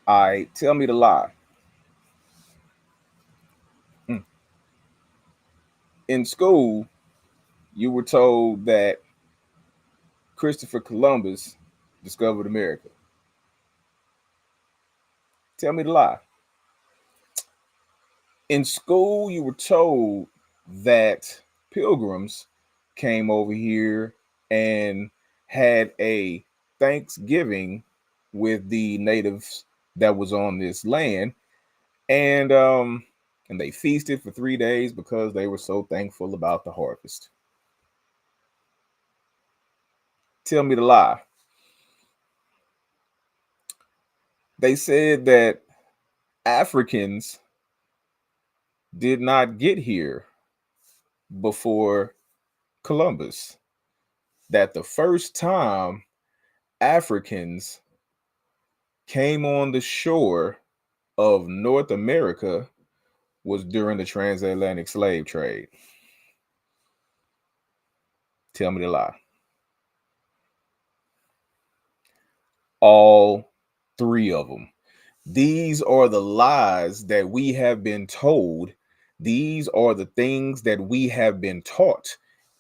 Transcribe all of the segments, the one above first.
I tell me to lie. Mm. In school, you were told that Christopher Columbus discovered America. Tell me to lie. In school, you were told that pilgrims came over here and had a Thanksgiving with the natives that was on this land, and and they feasted for 3 days because they were so thankful about the harvest. Tell me to lie. They said that Africans did not get here before Columbus. That the first time Africans came on the shore of North America was during the transatlantic slave trade. Tell me the lie. All three of them. These are the lies that we have been told. These are the things that we have been taught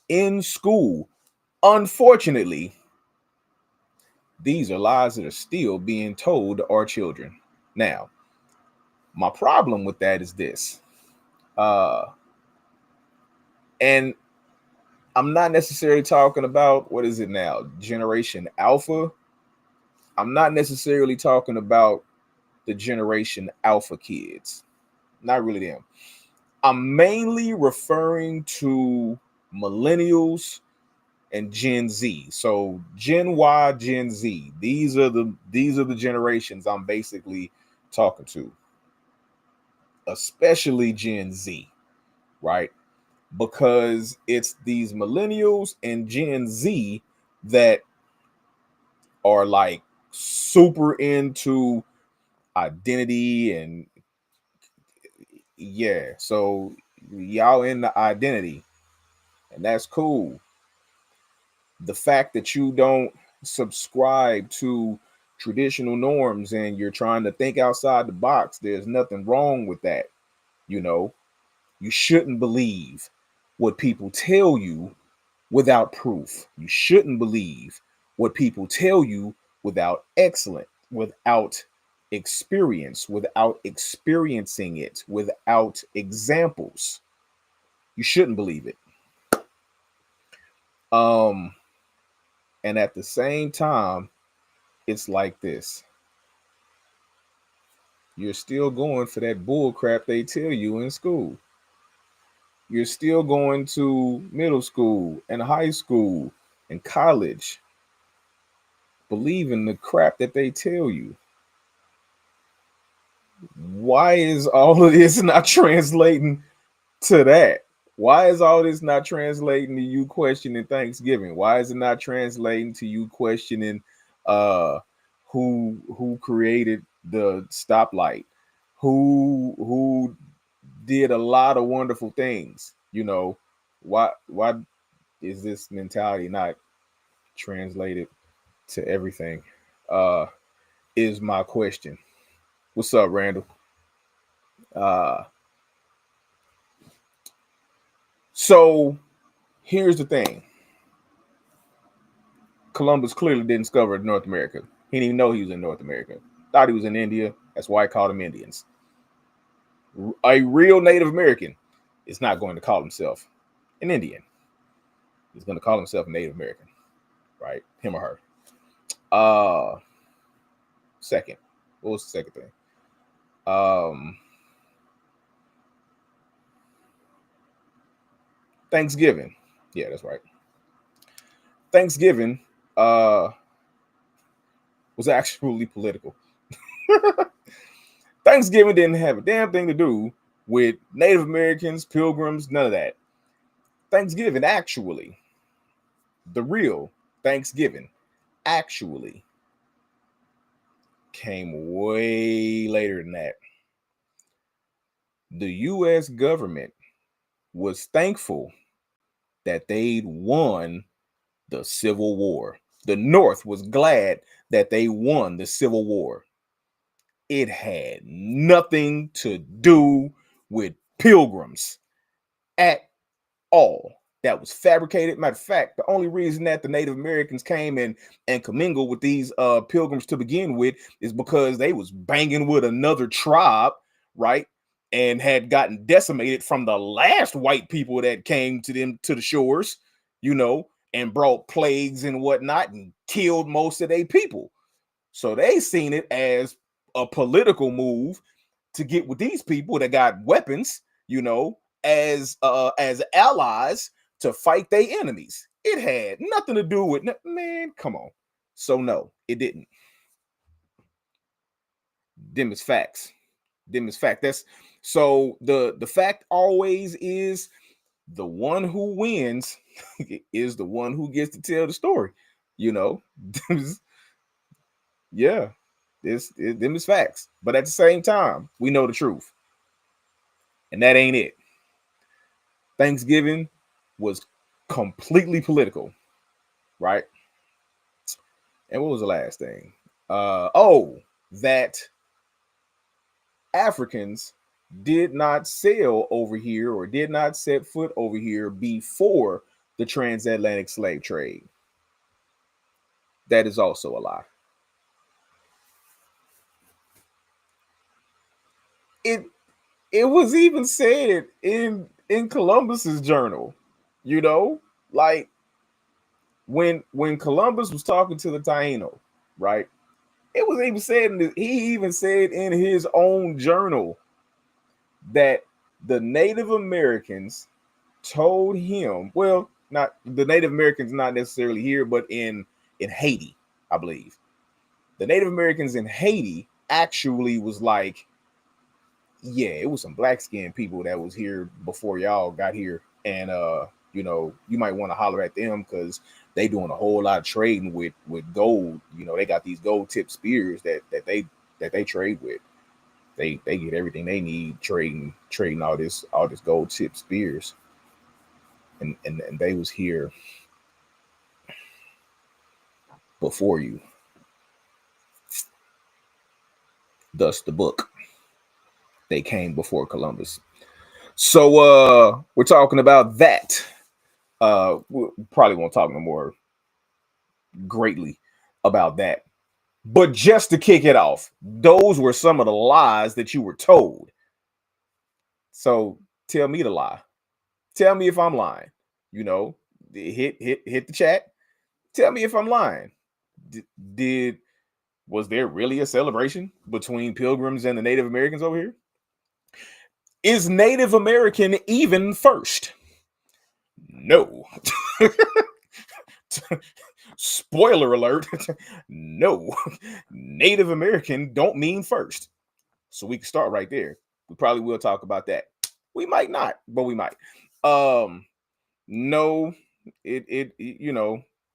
in school. Unfortunately, these are lies that are still being told to our children. Now, my problem with that is this. Uh, and I'm not necessarily talking about what is it now, Generation Alpha. I'm not necessarily talking about the Generation Alpha kids. Not really them. I'm mainly referring to millennials and Gen Z. So Gen Y, Gen Z. These are the generations I'm basically talking to, especially Gen Z, right? Because it's these millennials and Gen Z that are like super into identity and yeah, so y'all in the identity and that's cool. The fact that you don't subscribe to traditional norms and you're trying to think outside the box, there's nothing wrong with that. You know, you shouldn't believe what people tell you without proof. You shouldn't believe what people tell you without experience, without experiencing it, without examples. You shouldn't believe it. Um, and at the same time, it's like this. You're still going for that bull crap they tell you in school. You're still going to middle school and high school and college, believing the crap that they tell you. Why is all of this not translating to that? Why is all this not translating to you questioning Thanksgiving? Why is it not translating to you questioning uh who created the stoplight? Who did a lot of wonderful things, you know? Why is this mentality not translated to everything? Uh is my question. What's up, Randall? Uh so here's the thing. Columbus clearly didn't discover North America. He didn't even know he was in North America. Thought he was in India. That's why I called them Indians. A real Native American is not going to call himself an Indian. He's going to call himself a Native American, right? Him or her. Second. What was the second thing? Thanksgiving. Yeah, that's right. Thanksgiving uh was actually political. Thanksgiving didn't have a damn thing to do with Native Americans, pilgrims, none of that. Thanksgiving actually, the real Thanksgiving actually came way later than that. The US government was thankful that they'd won the Civil War. The North was glad that they won the Civil War. It had nothing to do with pilgrims at all. That was fabricated. Matter of fact, the only reason that the Native Americans came in and commingled with these pilgrims to begin with is because they was banging with another tribe, right? And had gotten decimated from the last white people that came to them to the shores, and brought plagues and whatnot and killed most of their people. So they seen it as a political move to get with these people that got weapons, as allies to fight their enemies. It had nothing to do with, man, come on. So no, it didn't. Them is facts. That's so the fact always is the one who wins is the one who gets to tell the story. Yeah, them is facts. But at the same time, we know the truth. And that ain't it. Thanksgiving was completely political, right? And what was the last thing? That Africans did not sail over here or did not set foot over here before the transatlantic slave trade. That is also a lie. It was even said in Columbus's journal, like when Columbus was talking to the Taino, right? It was even said he even said in his own journal that the Native Americans told him, well, not the Native Americans, not necessarily here, but in Haiti, I believe. The Native Americans in Haiti actually was like, yeah, it was some black-skinned people that was here before y'all got here. And, you might want to holler at them because they doing a whole lot of trading with gold. They got these gold tip spears that they trade with. They get everything they need trading all this gold tip spears. And they was here before you. Thus the book. They came before Columbus. So we're talking about that. We probably won't talk no more greatly about that. But just to kick it off, those were some of the lies that you were told. So tell me the lie. Tell me if I'm lying. Hit the chat. Tell me if I'm lying. Was there really a celebration between pilgrims and the Native Americans over here? Is Native American even first? No. Spoiler alert. No. Native American don't mean first. So we can start right there. We probably will talk about that. We might not, but we might. No, it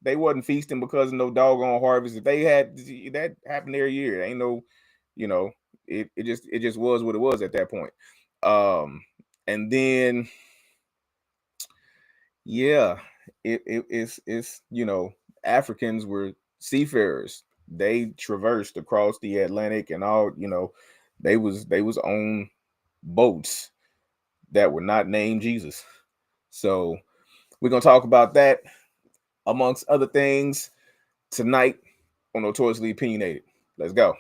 they wasn't feasting because of no doggone harvest. If they had that happened every year, it ain't no, it just was what it was at that point. And then yeah, it's Africans were seafarers. They traversed across the Atlantic and all, they was on boats that were not named Jesus. So we're gonna talk about that amongst other things tonight on Notoriously Opinionated. Let's go.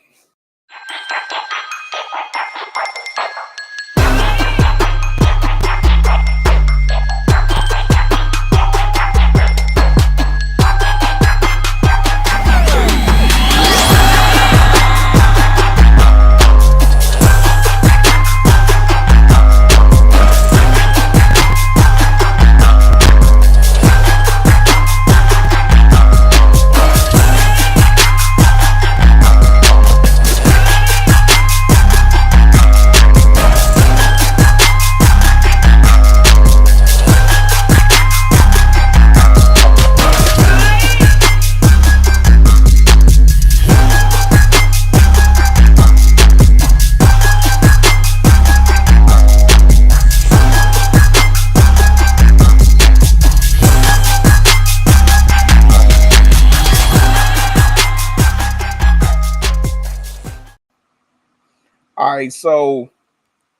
All right, so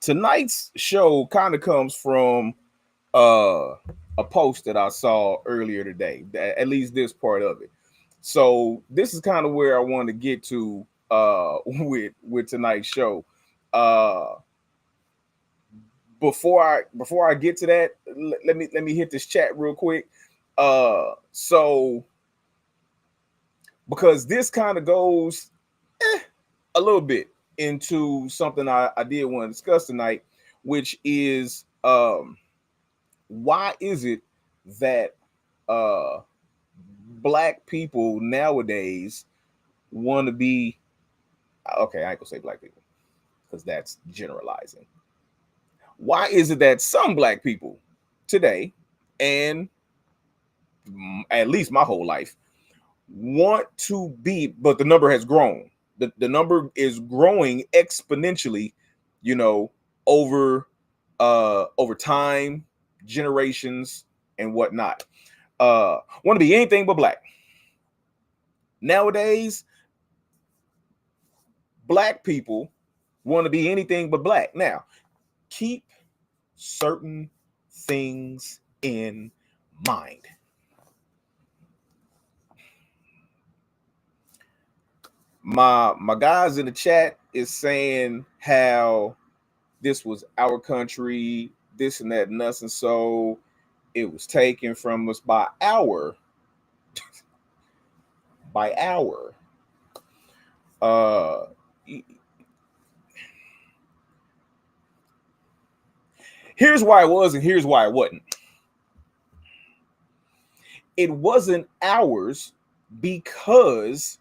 tonight's show kind of comes from uh a post that I saw earlier today, at least this part of it. So this is kind of where I want to get to with tonight's show. Uh before I get to that, let me hit this chat real quick. So because this kind of goes a little bit into something I did want to discuss tonight, which is why is it that uh black people nowadays want to be okay, I ain't gonna say black people because that's generalizing. Why is it that some black people today, and at least my whole life, want to be, but the number has grown. The number is growing exponentially, you know, over over time, generations, and whatnot. Want to be anything but black. Nowadays, black people want to be anything but black. Now, keep certain things in mind. My guys in the chat is saying how this was our country, this and that, and us, and so it was taken from us by our. Uh, here's why it was, and here's why it wasn't. It wasn't ours because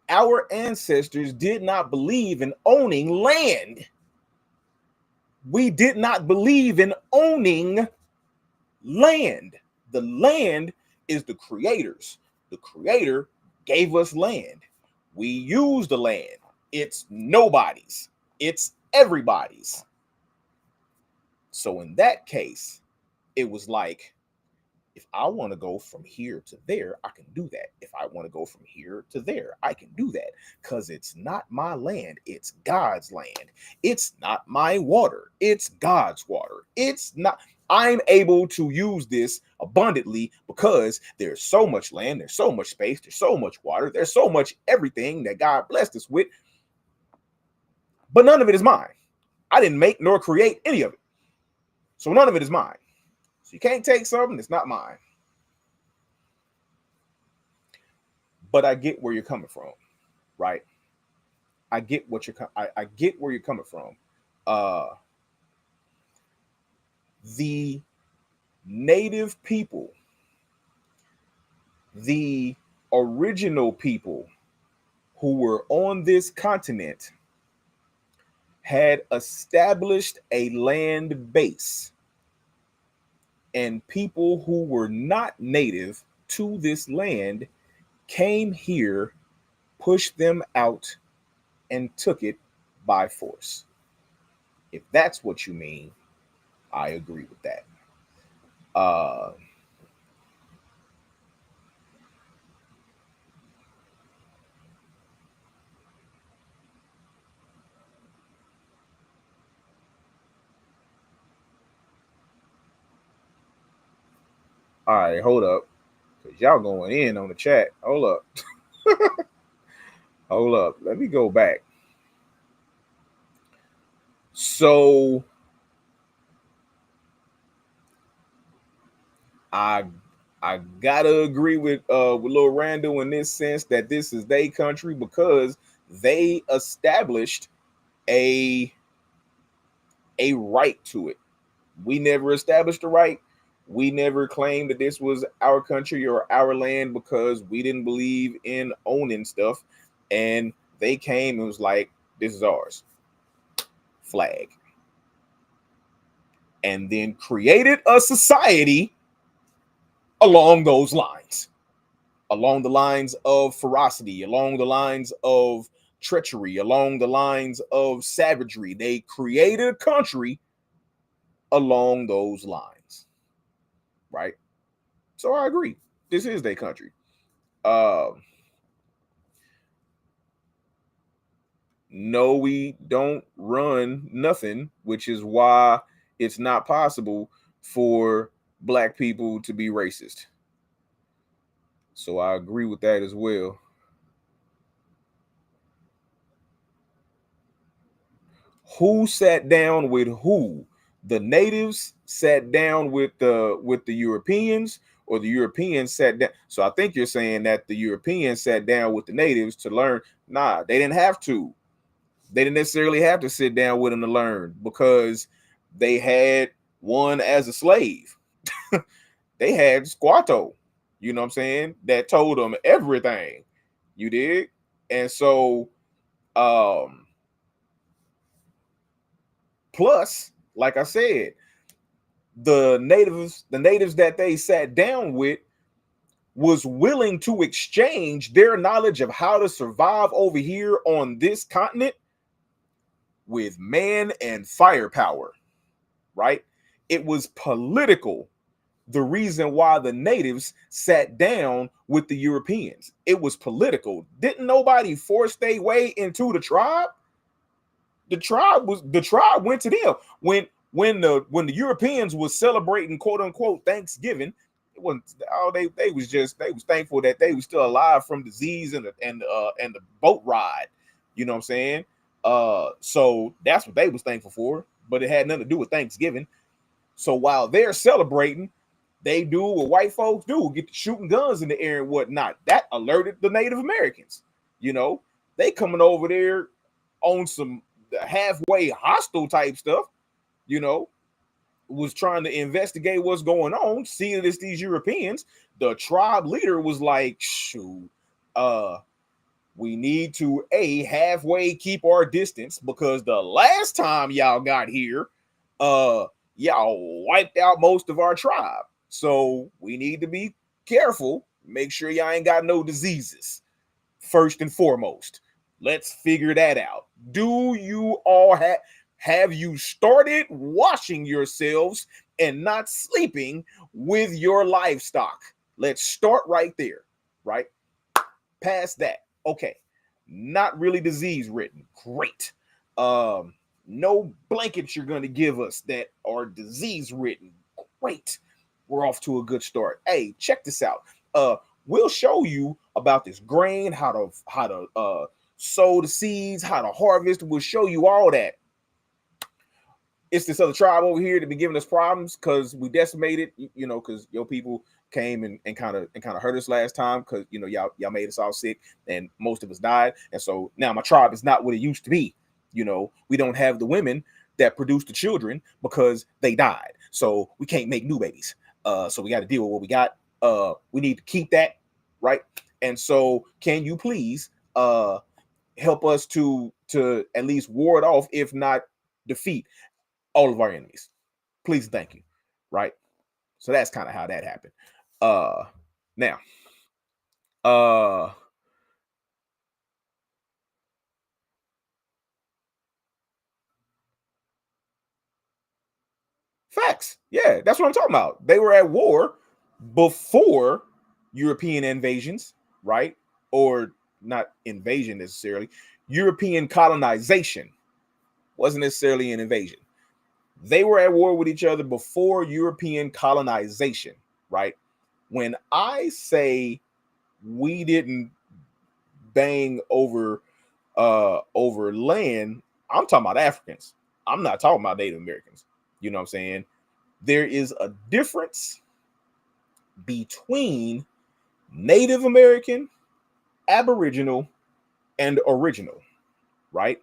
our ancestors did not believe in owning land. We did not believe in owning land. The land is the creator's. The creator gave us land. We use the land. It's nobody's. It's everybody's. So in that case, it was like, if I want to go from here to there, I can do that. If I want to go from here to there, I can do that because it's not my land. It's God's land. It's not my water. It's God's water. It's not. I'm able to use this abundantly because there's so much land, there's so much space, there's so much water, there's so much everything that God blessed us with, but none of it is mine. I didn't make nor create any of it. So none of it is mine. So you can't take something that's not mine. But I get where you're coming from, right? I get what I get where you're coming from. The native people, the original people who were on this continent had established a land base, and people who were not native to this land came here, pushed them out, and took it by force. If that's what you mean, I agree with that. All right, hold up, because y'all going in on the chat. Hold up. Hold up. Let me go back. So I I gotta agree with Lil Randall in this sense that this is their country because they established a right to it. We never established a right. We never claimed that this was our country or our land because we didn't believe in owning stuff. And they came and was like, this is ours. Flag. And then created a society along those lines, along the lines of ferocity, along the lines of treachery, along the lines of savagery. They created a country along those lines, right? So I agree. This is their country. Uh, No, we don't run nothing, which is why it's not possible for black people to be racist. So I agree with that as well. Who sat down with who? The natives sat down with the Europeans, or the Europeans sat down. So I think you're saying that the Europeans sat down with the natives to learn. Nah, they didn't have to. They didn't necessarily have to sit down with them to learn, because they had one as a slave. They had Squatto, you know what I'm saying, that told them everything. You did. And so um plus, like I said, the natives that they sat down with was willing to exchange their knowledge of how to survive over here on this continent with man and firepower, right? It was political, the reason why the natives sat down with the Europeans. It was political. Didn't nobody force their way into the tribe? The tribe went to them. When the Europeans was celebrating quote unquote Thanksgiving, it wasn't oh they was thankful that they was still alive from disease and the boat ride. You know what I'm saying? So that's what they was thankful for, but it had nothing to do with Thanksgiving. So while they're celebrating, they do what white folks do, get to shooting guns in the air and whatnot. That alerted the Native Americans. You know, they coming over there on some halfway hostile type stuff, you know, was trying to investigate what's going on, seeing that it's these Europeans. The tribe leader was like, shoot, we need to halfway keep our distance, because the last time y'all got here, uh y'all wiped out most of our tribe. So we need to be careful, make sure y'all ain't got no diseases. First and foremost, let's figure that out. Do you all have you started washing yourselves and not sleeping with your livestock? Let's start right there, right? Past that, okay, not really disease ridden, great. No blankets you're going to give us that are disease ridden, great. We're off to a good start. Hey, check this out. We'll show you about this grain, how to sow the seeds, how to harvest. We'll show you all that. It's this other tribe over here that be giving us problems because we decimated, you know, because your people came and kind of hurt us last time, because you know y'all made us all sick and most of us died. And so now my tribe is not what it used to be. You know, we don't have the women that produce the children because they died. So we can't make new babies. So we got to deal with what we got. We need to keep that, right? And so can you please help us to at least ward off, if not defeat, all of our enemies? Please, thank you. Right. So that's kind of how that happened. Now, uh, facts. Yeah, that's what I'm talking about. They were at war before European invasions, right? Or not invasion necessarily. European colonization wasn't necessarily an invasion. They were at war with each other before European colonization, right? When I say we didn't bang over land, I'm talking about Africans. I'm not talking about Native Americans. You know what I'm saying? There is a difference between Native American, Aboriginal, and original, right?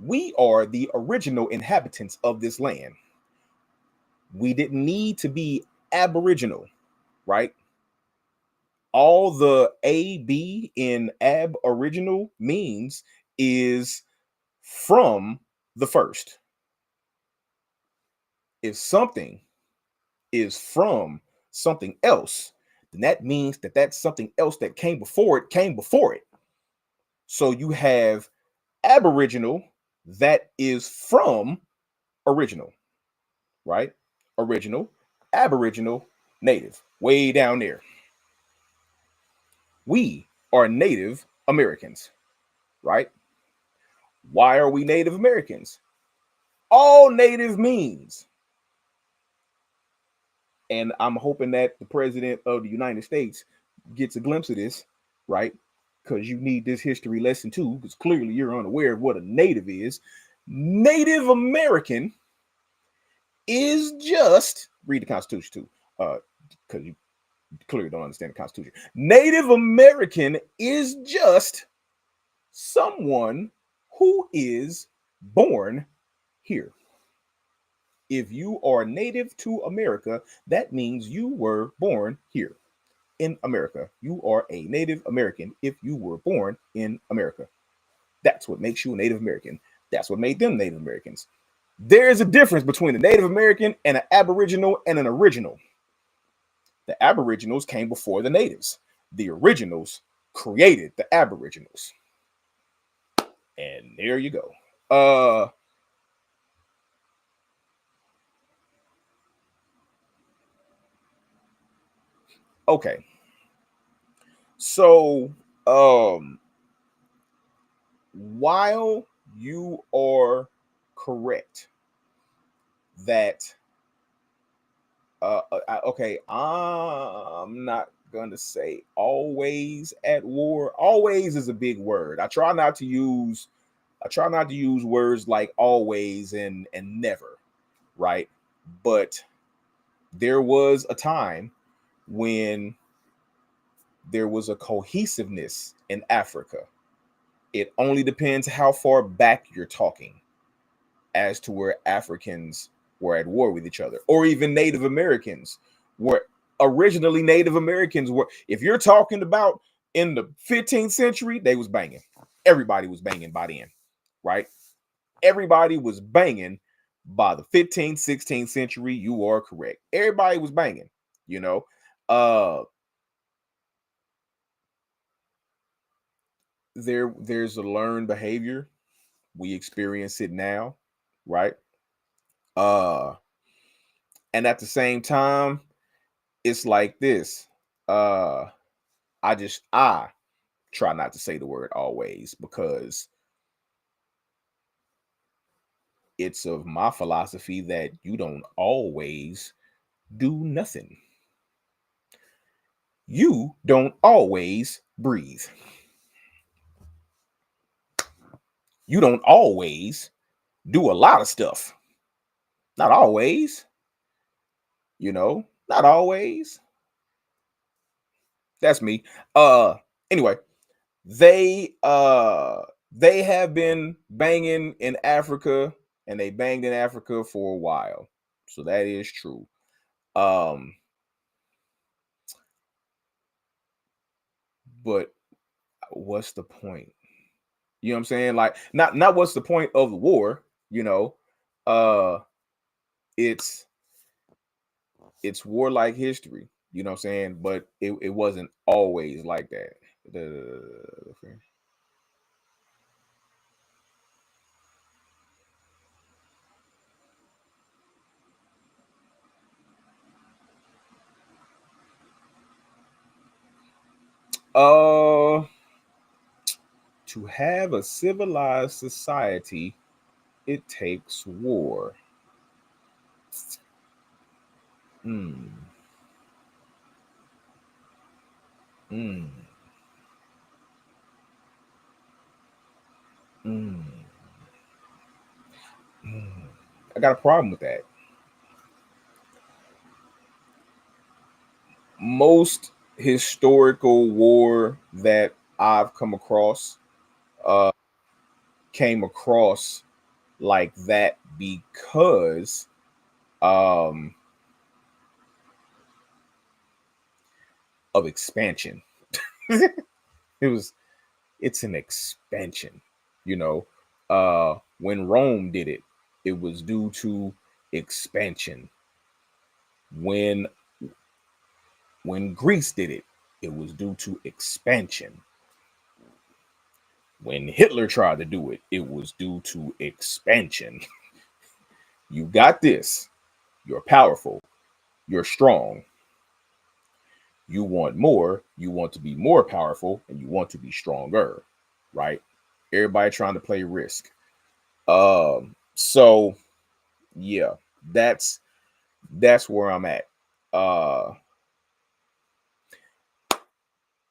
We are the original inhabitants of this land. We didn't need to be Aboriginal, right? All the AB in Aboriginal means is from the first. If something is from something else, then that means that that's something else that came before it. So you have Aboriginal that is from original, right? Original, Aboriginal, Native, way down there. We are Native Americans. right? Why are we Native Americans? All native means, and I'm hoping that the president of the United States gets a glimpse of this, right? Because you need this history lesson too, because clearly you're unaware of what a native is. Native American is just, read the Constitution too, because you clearly don't understand the Constitution. Native American is just someone who is born here. If you are native to America, that means you were born here in America. You are a Native American if you were born in America. That's what makes you a Native American. That's what made them Native Americans. There is a difference between a Native American and an Aboriginal and an original. The Aboriginals came before the natives. The originals created the Aboriginals. And there you go. Okay. So, while you are correct that okay, I'm not gonna say always at war. Always is a big word. I try not to use words like always and never, right? But there was a time when there was a cohesiveness in Africa. It only depends how far back you're talking as to where Africans were at war with each other, or even Native Americans were originally Native Americans were. If you're talking about in the 15th century, they was banging. Everybody was banging by then, right? Everybody was banging by the 15th, 16th century. You are correct. Everybody was banging, you know. There's a learned behavior. We experience it now, right? Uh and at the same time, it's like this. I try not to say the word always because it's of my philosophy that you don't always do nothing. You don't always breathe. You don't always do a lot of stuff. Not always, not always. That's me. Anyway, they have been banging in Africa and they banged in Africa for a while. So that is true. But what's the point? You know what I'm saying? Like not what's the point of the war, you know? Uh it's warlike history, you know what I'm saying? But it wasn't always like that. Uh to have a civilized society, it takes war. Mm. Mm. Mm. Mm. I got a problem with that. Most historical war that I've come across uh came across like that because um of expansion. It's an expansion, you know. When Rome did it, it was due to expansion. When Greece did it, it was due to expansion. When Hitler tried to do it, it was due to expansion. You got this. You're powerful. You're strong. You want more. You want to be more powerful and you want to be stronger, right? Everybody trying to play Risk. So yeah, that's where I'm at. Uh,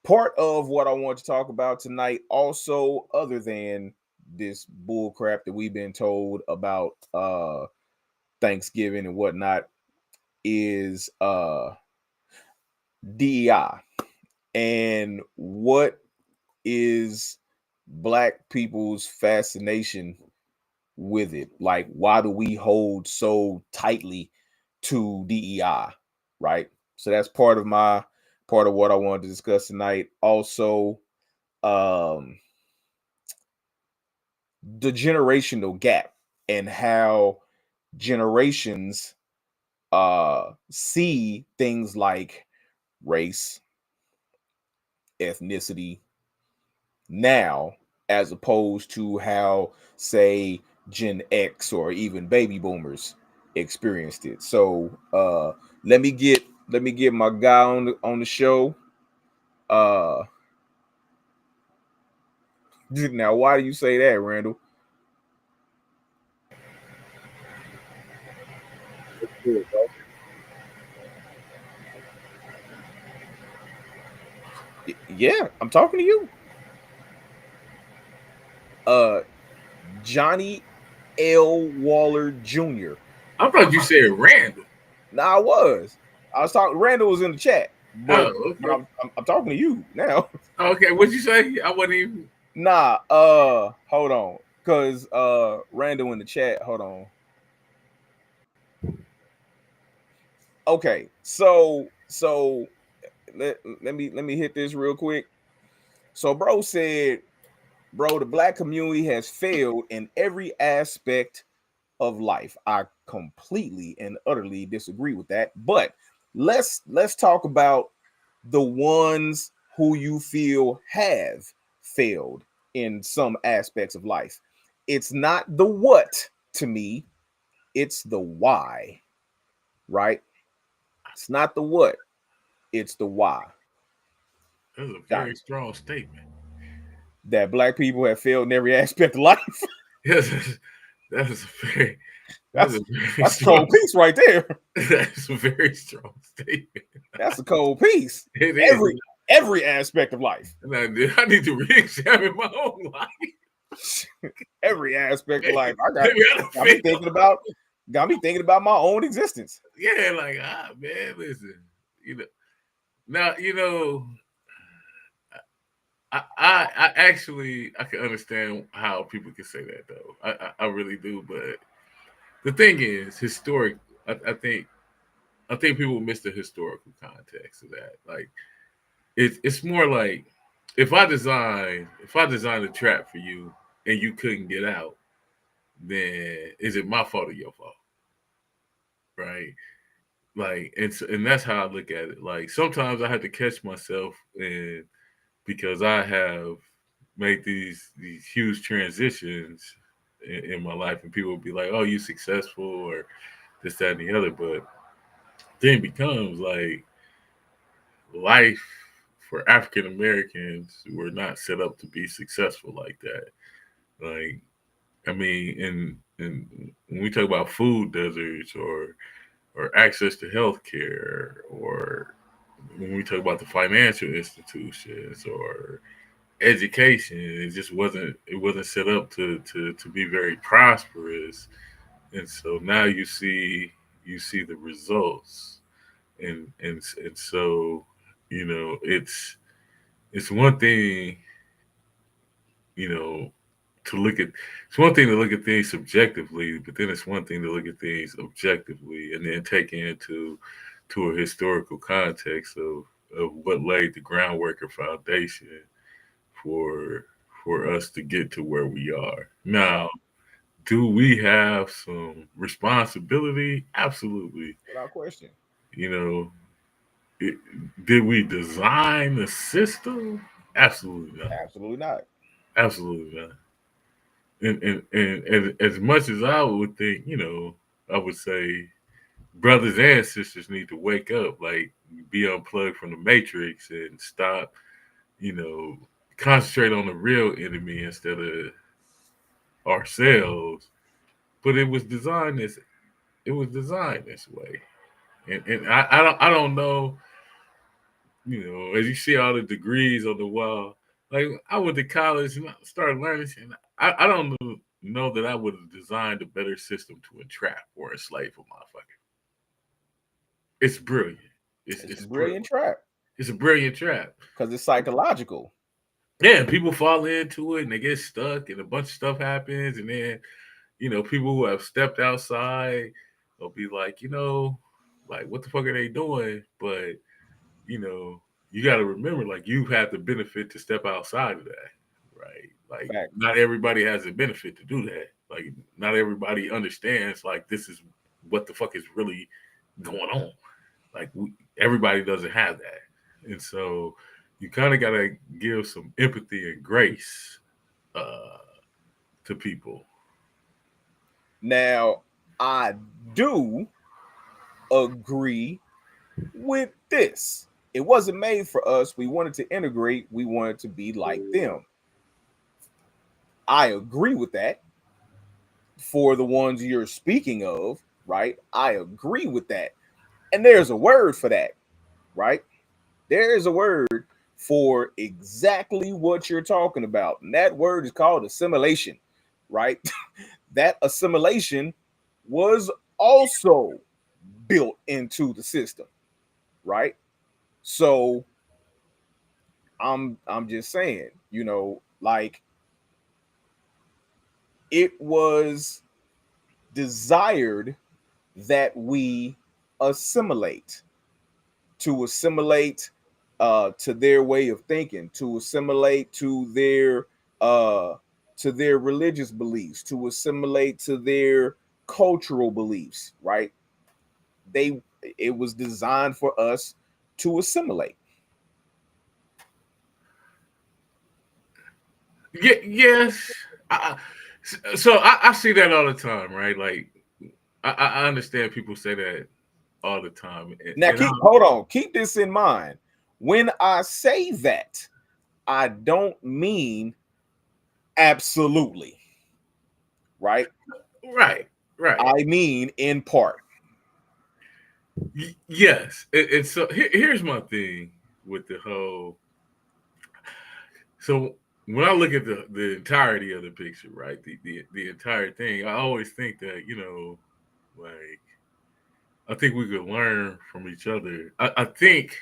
Part of what I want to talk about tonight, also, other than this bull crap that we've been told about Thanksgiving and whatnot, is DEI and what is black people's fascination with it. Like, why do we hold so tightly to DEI? Right. So that's part of what I wanted to discuss tonight. Also, um, the generational gap and how generations see things like race, ethnicity now, as opposed to how, say, Gen X or even baby boomers experienced it. So let me get my guy on the show. Uh Now, why do you say that, Randall? Yeah, I'm talking to you. Uh Johnny L. Waller Jr. I thought you said Randall. Nah, I was talking. Randall was in the chat, but Oh, but okay. I'm talking to you now. Okay, what'd you say? I wasn't even. Nah, hold on, cause Randall in the chat. Hold on. Okay, so let me hit this real quick. So, bro said, bro, the black community has failed in every aspect of life. I completely and utterly disagree with that. But let's talk about the ones who you feel have failed in some aspects of life. It's not the what to me, it's the why, right? It's not the what, it's the why. That's a very Johnny, strong statement. that black people have failed in every aspect of life. Yes, that is a very that's that's a very that's a strong cold piece right there. that's a very strong statement. That's a cold piece. It is. Every aspect of life. And I need to re-examine my own life. Every aspect of life. Maybe I don't Got me fail. thinking about my own existence. Yeah, like man, listen, you know. Now I actually I can understand how people can say that though. I really do, but the thing is, I I think people miss the historical context of that. Like it's more like if I design a trap for you and you couldn't get out, then is it my fault or your fault? Right? Like and that's how I look at it. Like sometimes I have to catch myself and because I have made these huge transitions in my life and people will be like, oh, you successful or this, that, and the other. But then becomes like life for African Americans were not set up to be successful like that. Like, I mean, and when we talk about food deserts or access to healthcare, or when we talk about the financial institutions or education, it wasn't set up to be very prosperous, and so now you see the results, and so you know it's one thing you know to look at it's one thing to look at things subjectively, but then it's one thing to look at things objectively and then take into to a historical context of what laid the groundwork or foundation for for us to get to where we are. Now, do we have some responsibility? Absolutely. Without question. You know, it, did we design the system? Absolutely not. Absolutely not. Absolutely not. And as much as I would think, I would say brothers and sisters need to wake up, like be unplugged from the matrix and stop, you know, concentrate on the real enemy instead of ourselves. But it was designed this way. And I don't know, as you see all the degrees on the wall, like I went to college and I started learning shit. And I don't know that I would have designed a better system to entrap or enslave a motherfucker. It's brilliant. It's a It's brilliant brilliant. trap It's a brilliant trap. because it's psychological. Yeah, people fall into it and they get stuck and a bunch of stuff happens and then people who have stepped outside will be like, like what the fuck are they doing? But you know, you got to remember, like you've had the benefit to step outside of that, right? Like Fact. not everybody has the benefit to do that. Like not everybody understands like this is what the fuck is really going on. Like everybody doesn't have that, and so you kind of got to give some empathy and grace uh, to people. Now, I do agree with this. It wasn't made for us. We wanted to integrate. We wanted to be like them. I agree with that. For the ones you're speaking of, right? I agree with that. And there's a word for that, right? There is a word for exactly what you're talking about. And that word is called assimilation, right? That assimilation was also built into the system, right? So I'm just saying, like it was desired that we assimilate to assimilate to their way of thinking, to assimilate uh, to their religious beliefs, to assimilate to their cultural beliefs. Right? It was designed for us to assimilate. Yeah, yes. I see that all the time, right? Like I understand people say that all the time, Now, and hold on, keep this in mind. When I say that, I don't mean absolutely, right? right, right. I mean in part. Yes, and so here's my thing with the whole. So when I look at the entirety of the picture, right, the entire thing, I always think that like I think we could learn from each other. I think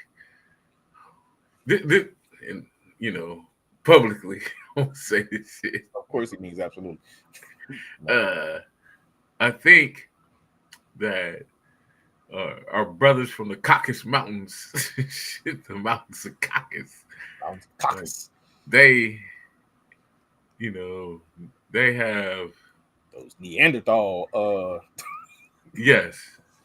this, and you know, publicly, I won't say this shit. Of course, it means absolutely. Uh, I think that our brothers from the Caucasus Mountains, shit, the mountains of Caucasus, like, Caucus. they, you know, they have Those Neanderthal. yes.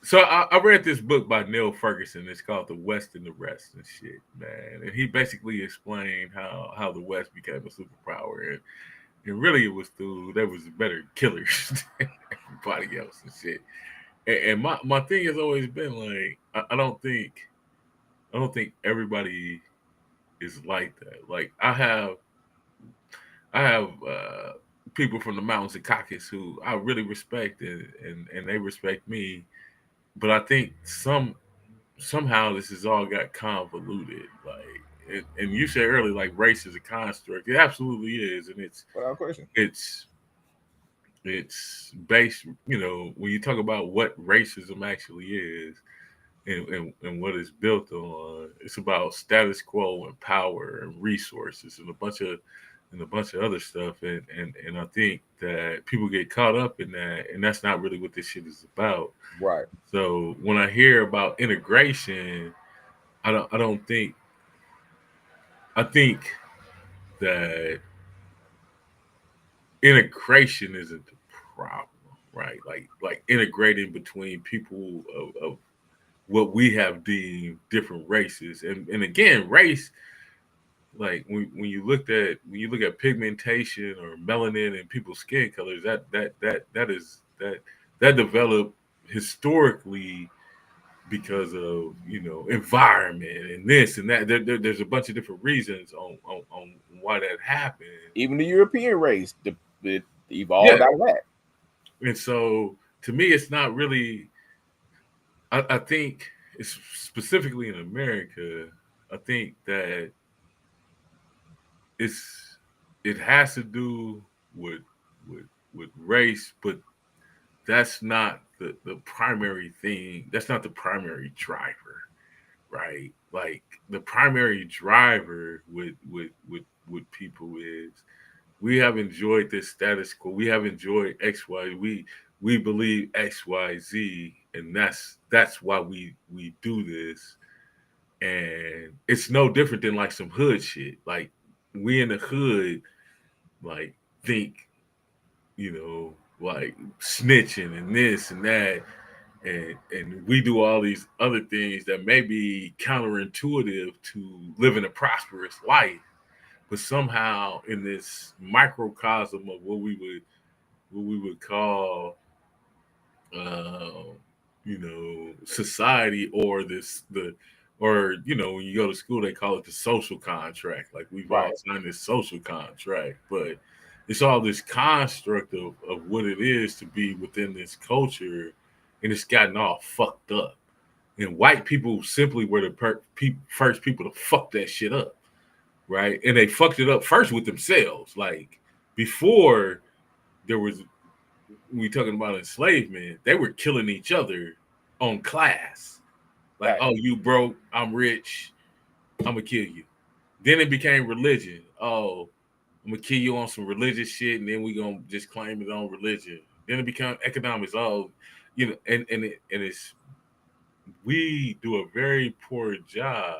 So I read this book by Neil Ferguson. It's called The West and the Rest and shit, man. And he basically explained how the West became a superpower, and really it was through there was better killers than everybody else and shit. And my thing has always been like I don't think everybody is like that. Like I have people from the mountains of Caucasus who I really respect and they respect me. But I think somehow this has all got convoluted. Like and you said earlier, like race is a construct. It absolutely is, and Without question. it's it's based. When you talk about what racism actually is, and what it's built on. It's about status quo and power and resources and a bunch of other stuff. And I think that people get caught up in that, and that's not really what this shit is about. Right. So when I hear about integration, I don't think I think that integration isn't the problem, right? Like integrating between people of what we have deemed different races. And again, race, like when you look at pigmentation or melanin in people's skin colors, that developed historically because of environment and this and that. There's a bunch of different reasons on why that happened. Even the European race, it evolved Yeah, out of that. and so to me, it's not really. I think it's specifically in America. I think that it's it has to do with with race, but that's not the primary thing. That's not the primary driver, right? Like the primary driver with people is we have enjoyed this status quo. We have enjoyed X, Y. We believe X, Y, Z, and that's why we do this. And it's no different than like some hood shit. Like we in the hood, like think, like snitching and this and that, and we do all these other things that may be counterintuitive to living a prosperous life, but somehow in this microcosm of what we would call uh, society, or when you go to school they call it the social contract. Like we've all Right. signed this social contract, but it's all this construct of what it is to be within this culture, and it's gotten all fucked up. And white people simply were the first people to fuck that shit up, right? And they fucked it up first with themselves. Like before there was, we talking about enslavement, they were killing each other on class. Like, Right. oh, you broke, I'm rich, I'm gonna kill you. Then it became religion. Oh, I'm gonna kill you on some religious shit, and then we gonna just claim it on religion. Then it became economics. Oh, and it's we do a very poor job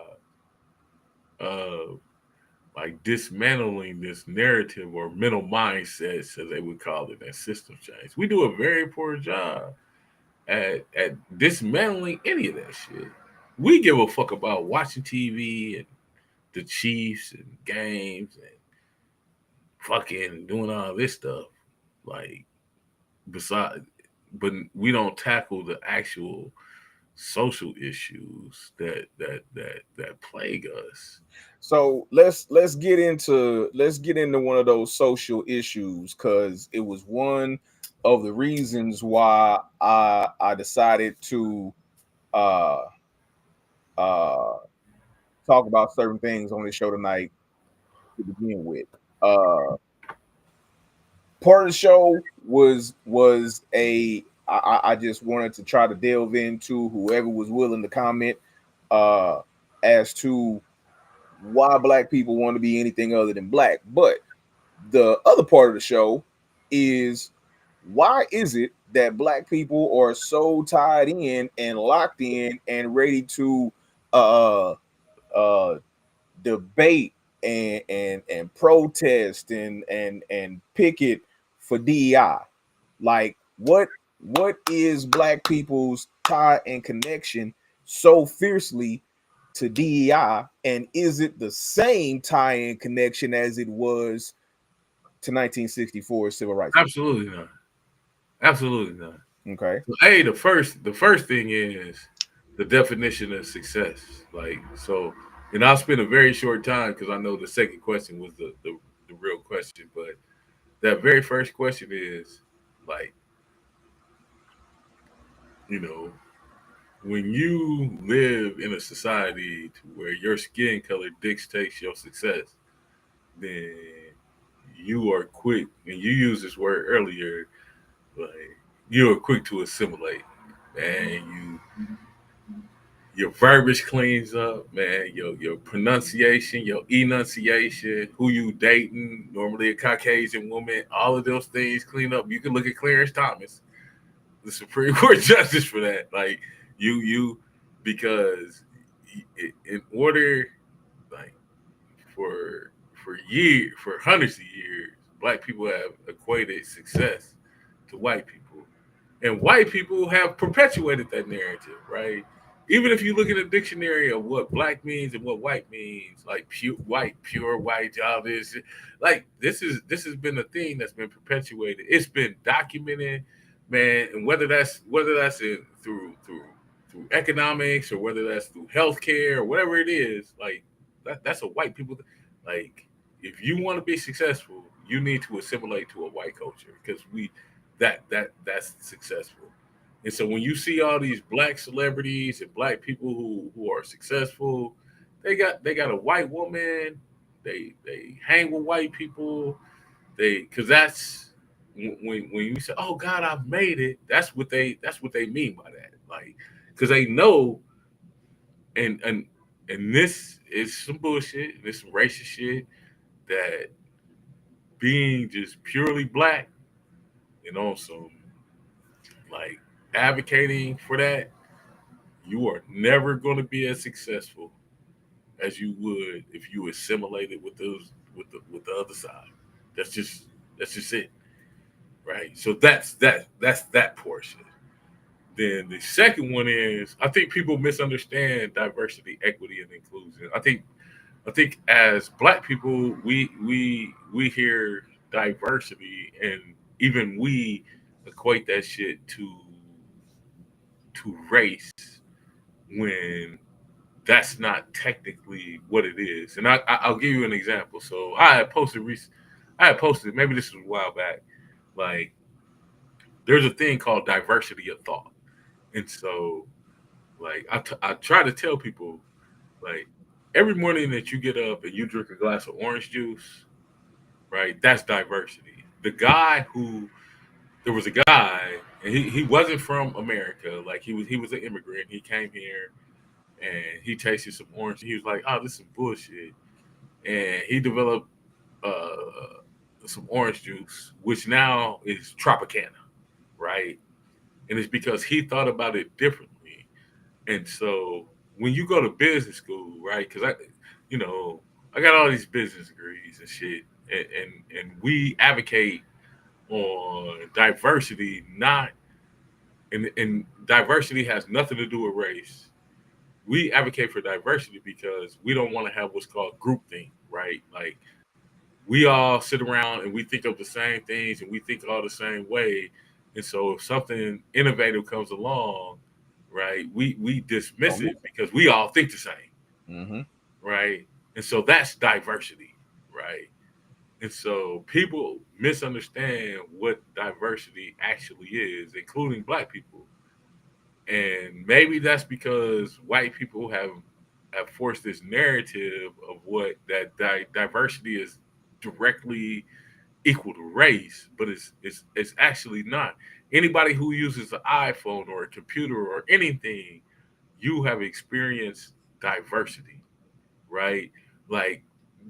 of like dismantling this narrative or mental mindsets, as they would call it, that system change. We do a very poor job at dismantling any of that shit. We give a fuck about watching TV and the Chiefs and games and fucking doing all this stuff. Like beside, but we don't tackle the actual social issues that plague us. So let's get into one of those social issues, because it was one of the reasons why I decided to uh uh talk about certain things on this show tonight to begin with. Uh Part of the show was I just wanted to try to delve into whoever was willing to comment uh as to why black people want to be anything other than black. But the other part of the show is, why is it that black people are so tied in and locked in and ready to uh uh debate and protest and picket for DEI? Like what is black people's tie and connection so fiercely to DEI, and is it the same tie and connection as it was to 1964 civil rights movement? Absolutely not. Absolutely not. Okay. So, hey, the first thing is the definition of success. Like so, and I'll spend a very short time because I know the second question was the real question, but that very first question is like, you know, when you live in a society to where your skin color dictates your success, then you are quick, and you used this word earlier, like you are quick to assimilate, and your verbiage cleans up, man. Your pronunciation, your enunciation, who you dating, normally a Caucasian woman, all of those things clean up. You can look at Clarence Thomas, the Supreme Court justice, for that. Like you because in order, like for hundreds of years, black people have equated success to white people, and white people have perpetuated that narrative, right? Even if you look at a dictionary of what black means and what white means, like pure white, all this, like this has been a thing that's been perpetuated. It's been documented, man, and whether that's in, through economics or whether that's through healthcare or whatever it is, like that's a white people. Like, if you want to be successful, you need to assimilate to a white culture because that's successful. And so when you see all these black celebrities and black people who are successful, they got a white woman, they hang with white people, they because that's when you say, "Oh God, I've made it." That's what they mean by that. Like, because they know, and this is some bullshit. This some racist shit that being just purely black, some like advocating for that, you are never going to be as successful as you would if you assimilated with the other side. That's just that's just it, right? So that's that portion. Then the second one is I think people misunderstand diversity, equity, and inclusion. I think as black people, we hear diversity and even we equate that shit to race when that's not technically what it is. And I'll give you an example. So I had posted maybe this was a while back. Like, there's a thing called diversity of thought, and so like I try to tell people, like, every morning that you get up and you drink a glass of orange juice, right? That's diversity. There was a guy, and he wasn't from America. Like, he was an immigrant. He came here and he tasted some orange. He was like, "Oh, this is some bullshit," and he developed some orange juice, which now is Tropicana, right? And it's because he thought about it differently. And so when you go to business school, right? Because you know, I got all these business degrees and shit, and we advocate on diversity, not and diversity has nothing to do with race. We advocate for diversity because we don't want to have what's called groupthink, right? Like, we all sit around and we think of the same things and we think all the same way. And so if something innovative comes along, right, we dismiss Don't it miss because we all think the same, it. Mm-hmm. right? And so that's diversity, right? And so people misunderstand what diversity actually is, including black people. And maybe that's because white people have forced this narrative of what that diversity is directly equal to race, but it's actually not. Anybody who uses an iPhone or a computer or anything, you have experienced diversity, right? Like,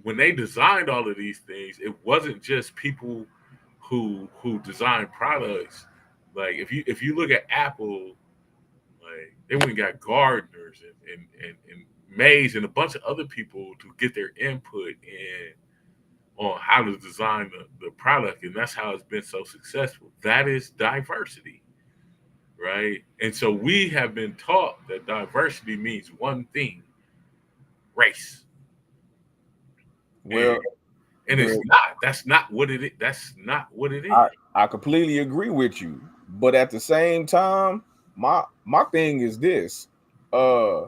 when they designed all of these things, it wasn't just people who designed products. Like, if you look at Apple, like, they went and got gardeners and Mays and a bunch of other people to get their input in on how to design the product, and that's how it's been so successful. That is diversity, right? And so we have been taught that diversity means one thing: race, and Well, and it's the not. That's not what it is. That's not what it is. I completely agree with you, but at the same time, my thing is this: uh,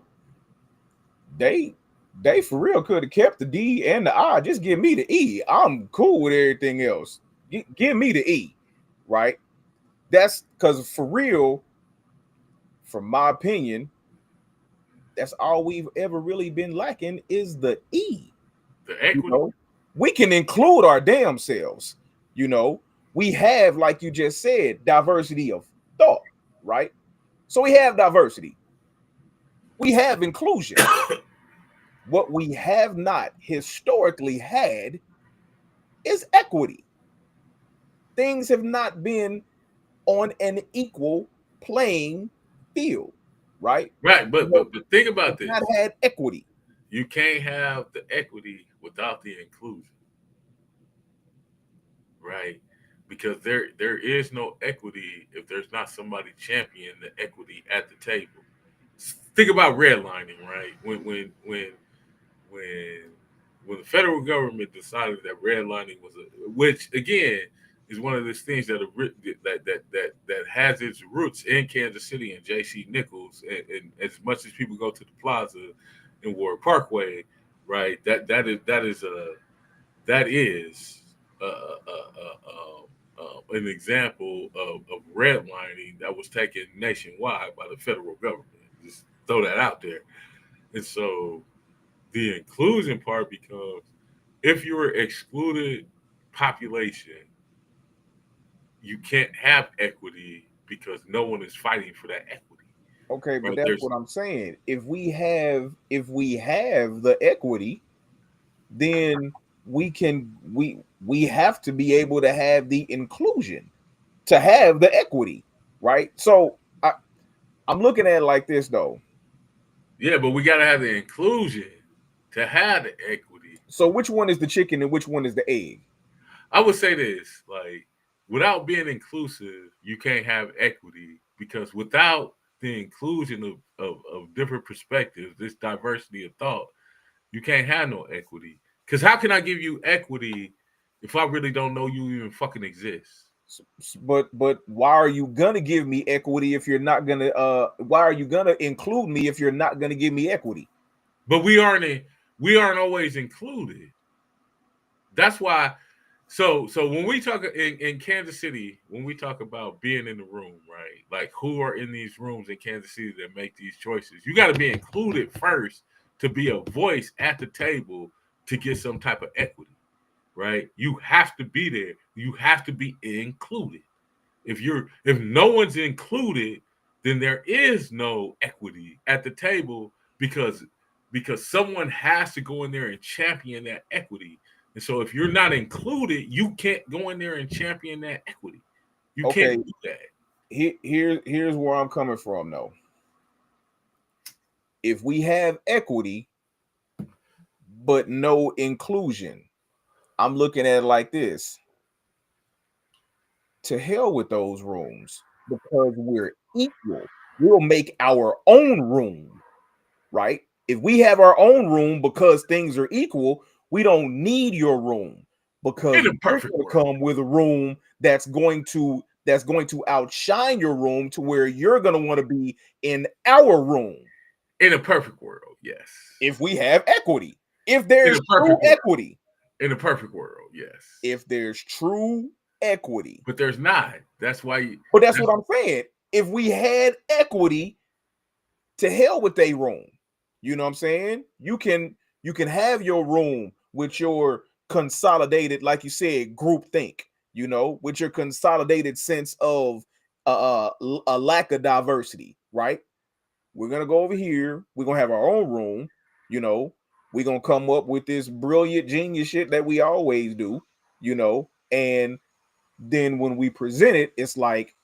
they they for real could have kept the D and the I. Just give me the E. I'm cool with everything else. Give me the E, right? That's because for real, from my opinion, that's all we've ever really been lacking is the E. The You equity, know, we can include our damn selves. You know, we have, like you just said, diversity of thought, right? So we have diversity, we have inclusion. What we have not historically had is equity. Things have not been on an equal playing field, right? right? You know, But think we've about not this: had equity. you can't have the equity without the inclusion, right? Because there is no equity if there's not somebody championing the equity at the table. Think about redlining, right? When when the federal government decided that redlining was which again, is one of those things that has its roots in Kansas City and J.C. Nichols. And as much as people go to the Plaza and Ward Parkway, right? That is an example of redlining that was taken nationwide by the federal government. Just throw that out there. And so the inclusion part becomes if you're excluded population, you can't have equity because no one is fighting for that equity. Okay, but Right? that's There's what I'm saying. If we have the equity, then we have to be able to have the inclusion to have the equity, right? So I'm looking at it like this though. yeah, but we gotta have the inclusion to have the equity. So which one is the chicken and which one is the egg? I would say this, like, without being inclusive, you can't have equity because without the inclusion of different perspectives, this diversity of thought, you can't have no equity. Because how can I give you equity if I really don't know you even fucking exist? But why are you gonna give me equity if you're not gonna why are you gonna include me if you're not gonna give me equity? But we aren't always included. That's why. So when we talk in Kansas City, when we talk about being in the room, right? Like who are in these rooms in Kansas City that make these choices? You got to be included first to be a voice at the table to get some type of equity, right? You have to be there. You have to be included. If no one's included, then there is no equity at the table because someone has to go in there and champion that equity. And so if you're not included, you can't go in there and champion that equity. You Okay, can't do that. here's where I'm coming from though. If we have equity but no inclusion, I'm looking at it like this. To hell with those rooms because we're equal. We'll make our own room, right? If we have our own room because things are equal, we don't need your room because In a we're perfect going to world. come with a room that's going to outshine your room to where you're going to want to be in our room. In a perfect world, yes. If we have equity, if In there's a true perfect world. equity, In a perfect world, yes. if there's true equity. But there's not. That's why. But that's what I'm saying. If we had equity, to hell with a room. You know what I'm saying? You can have your room with your consolidated, like you said, group think. With your consolidated sense of a lack of diversity, right? We're gonna go over here. We're gonna have our own room. You know, we're gonna come up with this brilliant genius shit that we always do. And then when we present it, it's like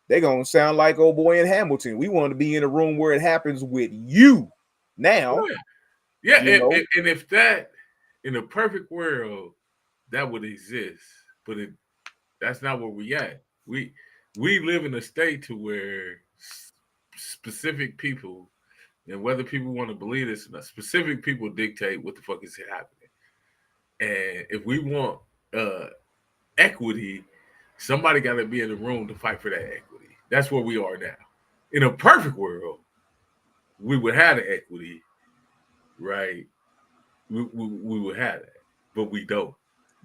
they're gonna sound like old boy in Hamilton. We want to be in a room where it happens with you now, Yeah, you know. and if that in a perfect world that would exist, but that's not where we at. We live in a state to where specific people, and whether people want to believe this or not, specific people dictate what the fuck is happening. And if we want uh, equity, somebody got to be in the room to fight for that equity. That's where we are now. In a perfect world, we would have the equity, right? We would have that, but we don't.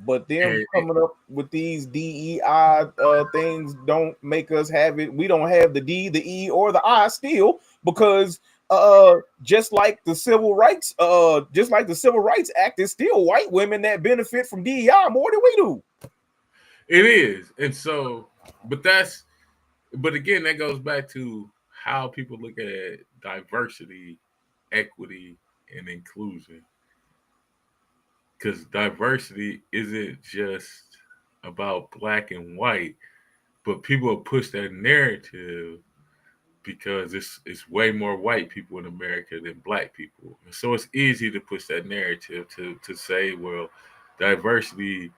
But them And coming up with these DEI things don't make us have it. We don't have the D, the E, or the I still because just like the Civil Rights Act, is still white women that benefit from DEI more than we do. it is, and so, but again, that goes back to how people look at diversity, equity, and inclusion. Because diversity isn't just about black and white, but people have pushed that narrative because it's way more white people in America than black people. And so it's easy to push that narrative to say, well, diversity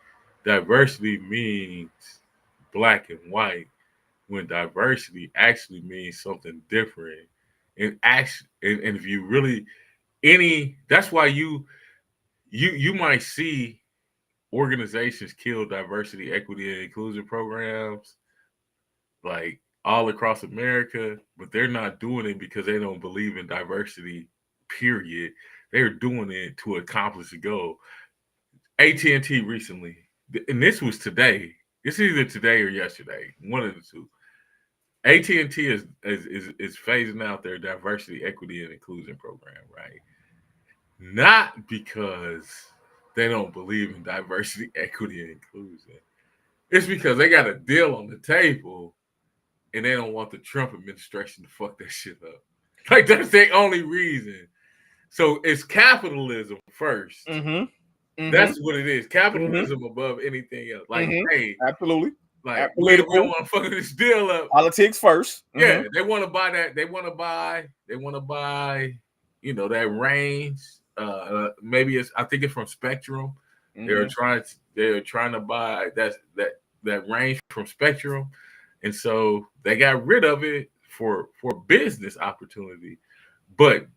diversity means black and white when diversity actually means something different. And if you really any that's why you might see organizations kill diversity, equity, and inclusion programs like all across America, but they're not doing it because they don't believe in diversity. Period. They're doing it to accomplish a goal. AT&T recently, and this was today. It's either today or yesterday, one of the two. AT&T is phasing out their diversity, equity, and inclusion program, right? Not because they don't believe in diversity, equity, and inclusion. It's because they got a deal on the table and they don't want the Trump administration to fuck that shit up. Like that's their only reason. So it's capitalism 1st. That's what it is. Capitalism above anything else. Like, hey, absolutely. Like we don't want to fuck this deal up. Politics first. Yeah, they want to buy that. They want to buy. That range. Maybe I think it's from Spectrum. They're trying to buy that range from Spectrum, and so they got rid of it for business opportunity. But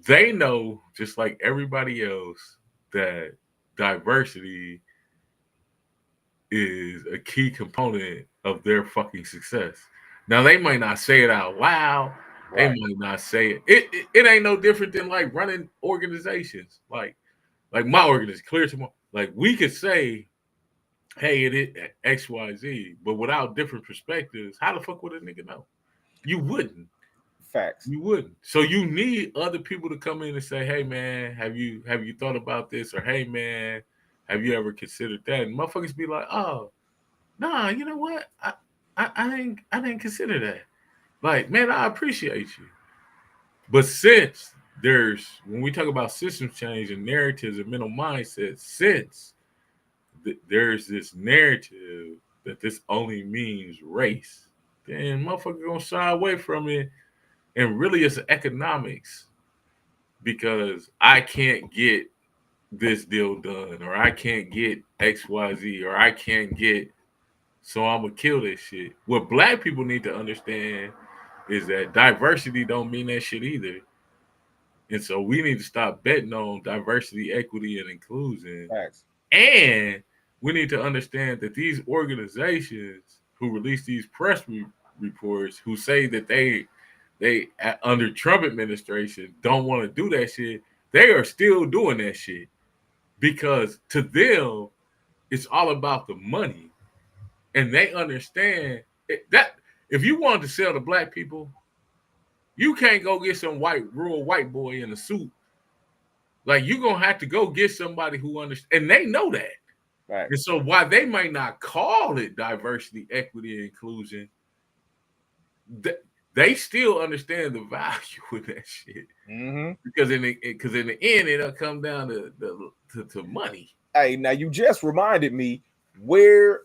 they know, just like everybody else, that diversity is a key component of their fucking success. Now they might not say it out loud. Right. They might not say it. It ain't no different than like running organizations. Like my organization, Clear Tomorrow. Like we could say, hey, it is XYZ, but without different perspectives, how the fuck would a nigga know? You wouldn't. Facts. You wouldn't. So you need other people to come in and say, hey man, have you thought about this? Or hey man, have you ever considered that? And motherfuckers be like, oh, nah, you know what? I didn't consider that. Like, man, I appreciate you. But since when we talk about systems change and narratives and mental mindsets, since there's this narrative that this only means race, then motherfuckers gonna shy away from it. And really it's economics because I can't get this deal done, or I can't get XYZ, or I can't get, so I'm gonna kill this shit. What black people need to understand is that diversity don't mean that shit either. And so we need to stop betting on diversity, equity, and inclusion. Facts. And we need to understand that these organizations who release these press reports, who say that they under Trump administration don't want to do that shit, they are still doing that shit. Because to them, it's all about the money. And they understand that if you wanted to sell to black people, you can't go get some rural white boy in a suit. Like, you're going to have to go get somebody who understands. And they know that. Right. And so while they might not call it diversity, equity, and inclusion, they still understand the value of that shit. Because in the end, it'll come down to money. Hey, now you just reminded me where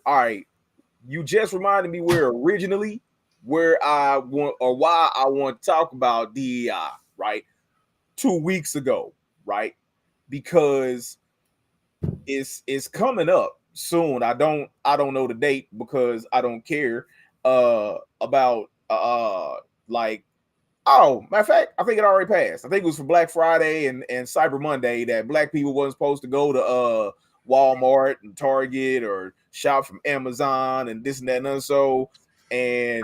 originally where I want, or why I want to talk about DEI, right? 2 weeks ago, right? Because it's coming up soon. I don't know the date because I don't care about like, oh, matter of fact, I think it already passed. I think it was for Black Friday and Cyber Monday that black people wasn't supposed to go to Walmart and Target or shop from Amazon and this and that and other. So, and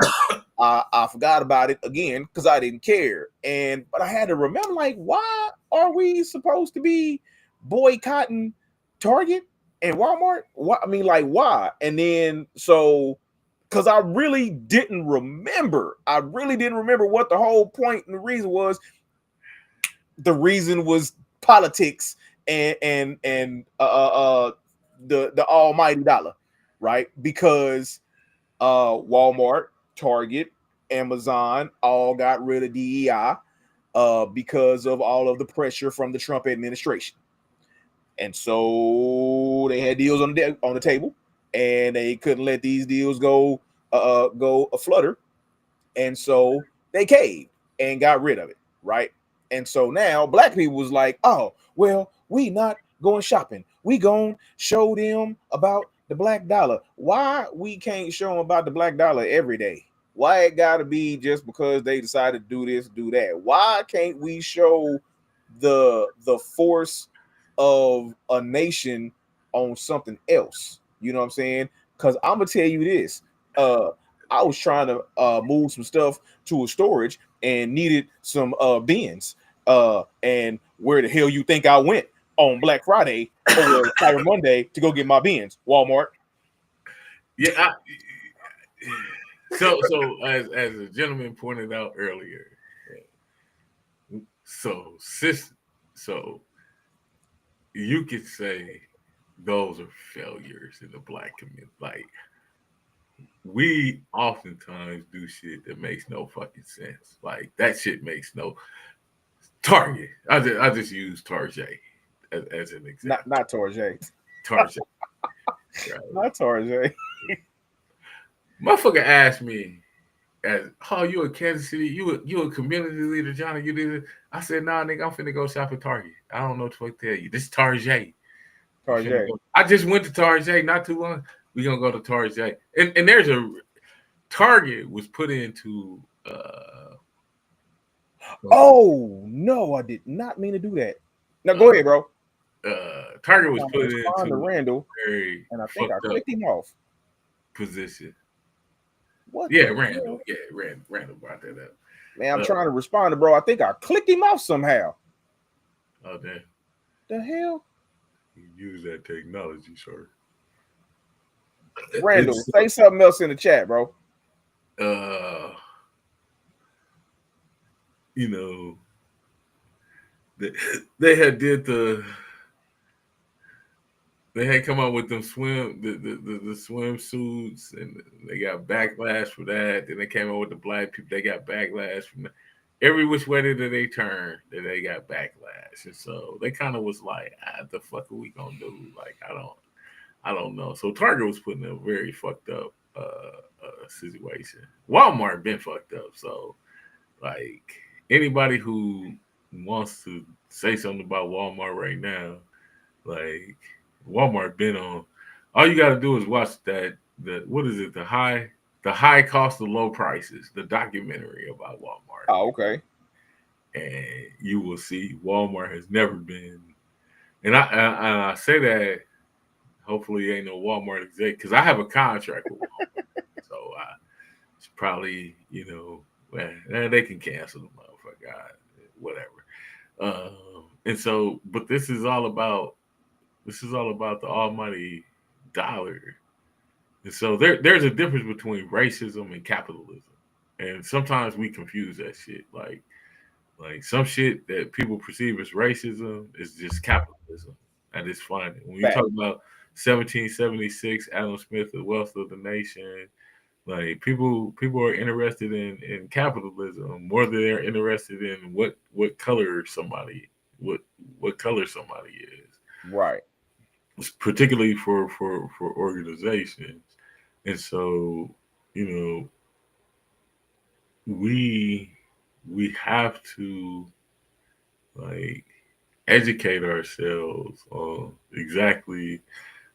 I forgot about it again because I didn't care. But I had to remember, like, why are we supposed to be boycotting Target and Walmart? Why? And then because I really didn't remember what the whole point and the reason was. The reason was politics and the almighty dollar, right? Because Walmart, Target, Amazon all got rid of DEI because of all of the pressure from the Trump administration. And so they had deals on the table, and they couldn't let these deals go a flutter. And so they caved and got rid of it, right? And so now black people was like, oh, well, we not going shopping. We going to show them about the black dollar. Why we can't show them about the black dollar every day? Why it got to be just because they decided to do this, do that? Why can't we show the force of a nation on something else. You know what I'm saying? Because I'm gonna tell you this. I was trying to move some stuff to a storage and needed some bins. And where the hell you think I went on Black Friday or Cyber Monday to go get my bins? Walmart. Yeah. So as a gentleman pointed out earlier, so you could say those are failures in the black community. Like, we oftentimes do shit that makes no fucking sense. Like, that shit makes no Target. I just use Target as an example. Not Target. Target. Right. Not Target. Motherfucker asked me, "Oh, you a Kansas City? You a community leader, Johnny? You did it?" I said, "Nah, nigga, I'm finna go shop at Target. I don't know what to tell you. This is Target. Target. I just went to Target not too long. We gonna go to Target, and there's a Target was put into. Oh no, I did not mean to do that. Now go ahead, bro. Target was put into Randall, very and I think I clicked him off. Position. What? Yeah, Randall. Yeah, Randall brought that up. Man, I'm trying to respond to bro. I think I clicked him off somehow. Oh damn! The hell? You use that technology, sir. Randall, say something else in the chat, bro. You know, they had come out with them the swimsuits, and they got backlash for that. Then they came out with the black people. They got backlash from every which way that they turned. That they got backlash, and so they kind of was like, "The fuck are we gonna do?" Like, I don't know. So Target was putting a very fucked up situation. Walmart been fucked up. So, like, anybody who wants to say something about Walmart right now, like, Walmart been on. All you got to do is watch what is it? The high cost of low prices. The documentary about Walmart. Oh, okay. And you will see Walmart has never been. And I say that. Hopefully, ain't no Walmart exec, because I have a contract with Walmart, so it's probably, they can cancel the motherfucker, whatever. And so, but this is all about the almighty dollar. And so there's a difference between racism and capitalism, and sometimes we confuse that shit. Like some shit that people perceive as racism is just capitalism at its finest. When you talk about 1776, Adam Smith, The Wealth of the Nation, like people are interested in capitalism more than they're interested in what color somebody is. Right. Particularly for organizations. And so, we have to, like, educate ourselves on exactly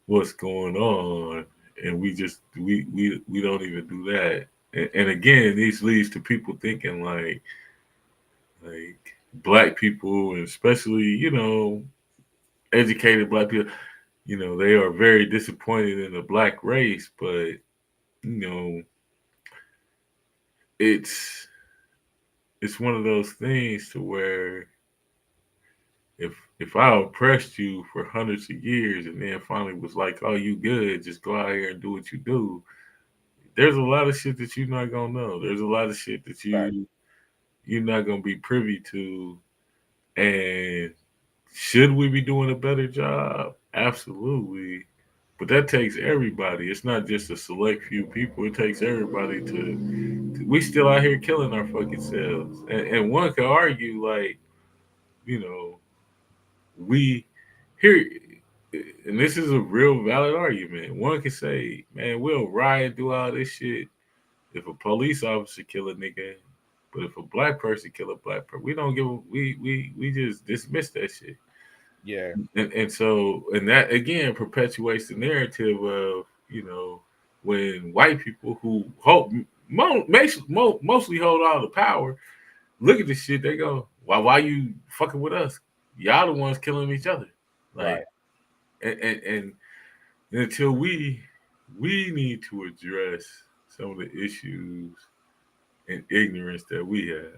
what's going on, and we don't even do that. And again, this leads to people thinking like black people, and especially educated black people, they are very disappointed in the black race. But it's one of those things to where if I oppressed you for hundreds of years and then finally was like, "Oh, you good, just go out here and do what you do," there's a lot of shit that you're not gonna know. There's a lot of shit that you're not gonna be privy to. And should we be doing a better job? Absolutely. But that takes everybody. It's not just a select few people. It takes everybody to we still out here killing our fucking selves. And one could argue, like, we here, and this is a real valid argument. One can say, man, we'll riot, do all this shit if a police officer kill a nigga, but if a black person kill a black person, we don't give a, we just dismiss that shit. Yeah. And so, and that again perpetuates the narrative of, when white people who mostly hold all the power look at this shit, they go, why you fucking with us? Y'all the ones killing each other. Like, right. And And until we need to address some of the issues and ignorance that we have.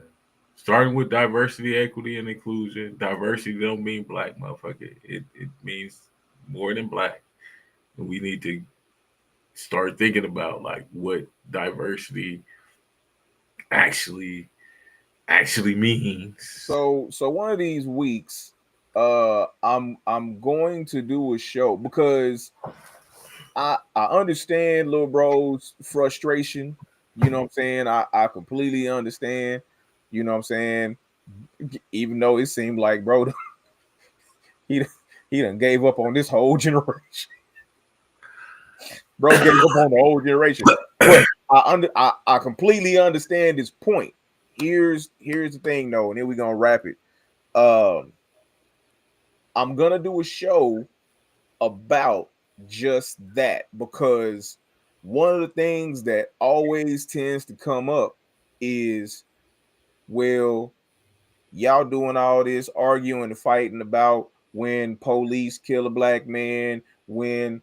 Starting with diversity, equity, and inclusion. Diversity don't mean black, motherfucker. It means more than black. And we need to start thinking about like what diversity actually actually means. So one of these weeks, I'm going to do a show because I understand little bro's frustration. You know what I'm saying? I completely understand. You know what I'm saying? Even though it seemed like bro, he he done gave up on this whole generation. Bro gave up on the whole generation. But I completely understand his point. Here's the thing though, and then we're gonna wrap it. Um, I'm gonna do a show about just that because one of the things that always tends to come up is, well, y'all doing all this arguing and fighting about when police kill a black man, when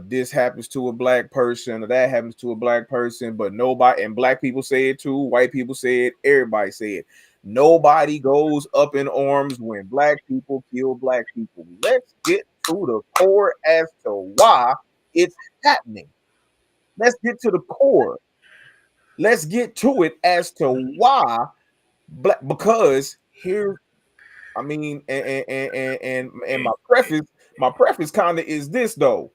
this happens to a black person or that happens to a black person, but nobody, and black people say it too, white people say it, everybody say it. Nobody goes up in arms when black people kill black people. Let's get to the core as to why it's happening. Let's get to the core. Let's get to it as to why black, because here, I mean, and my preface kind of is this though.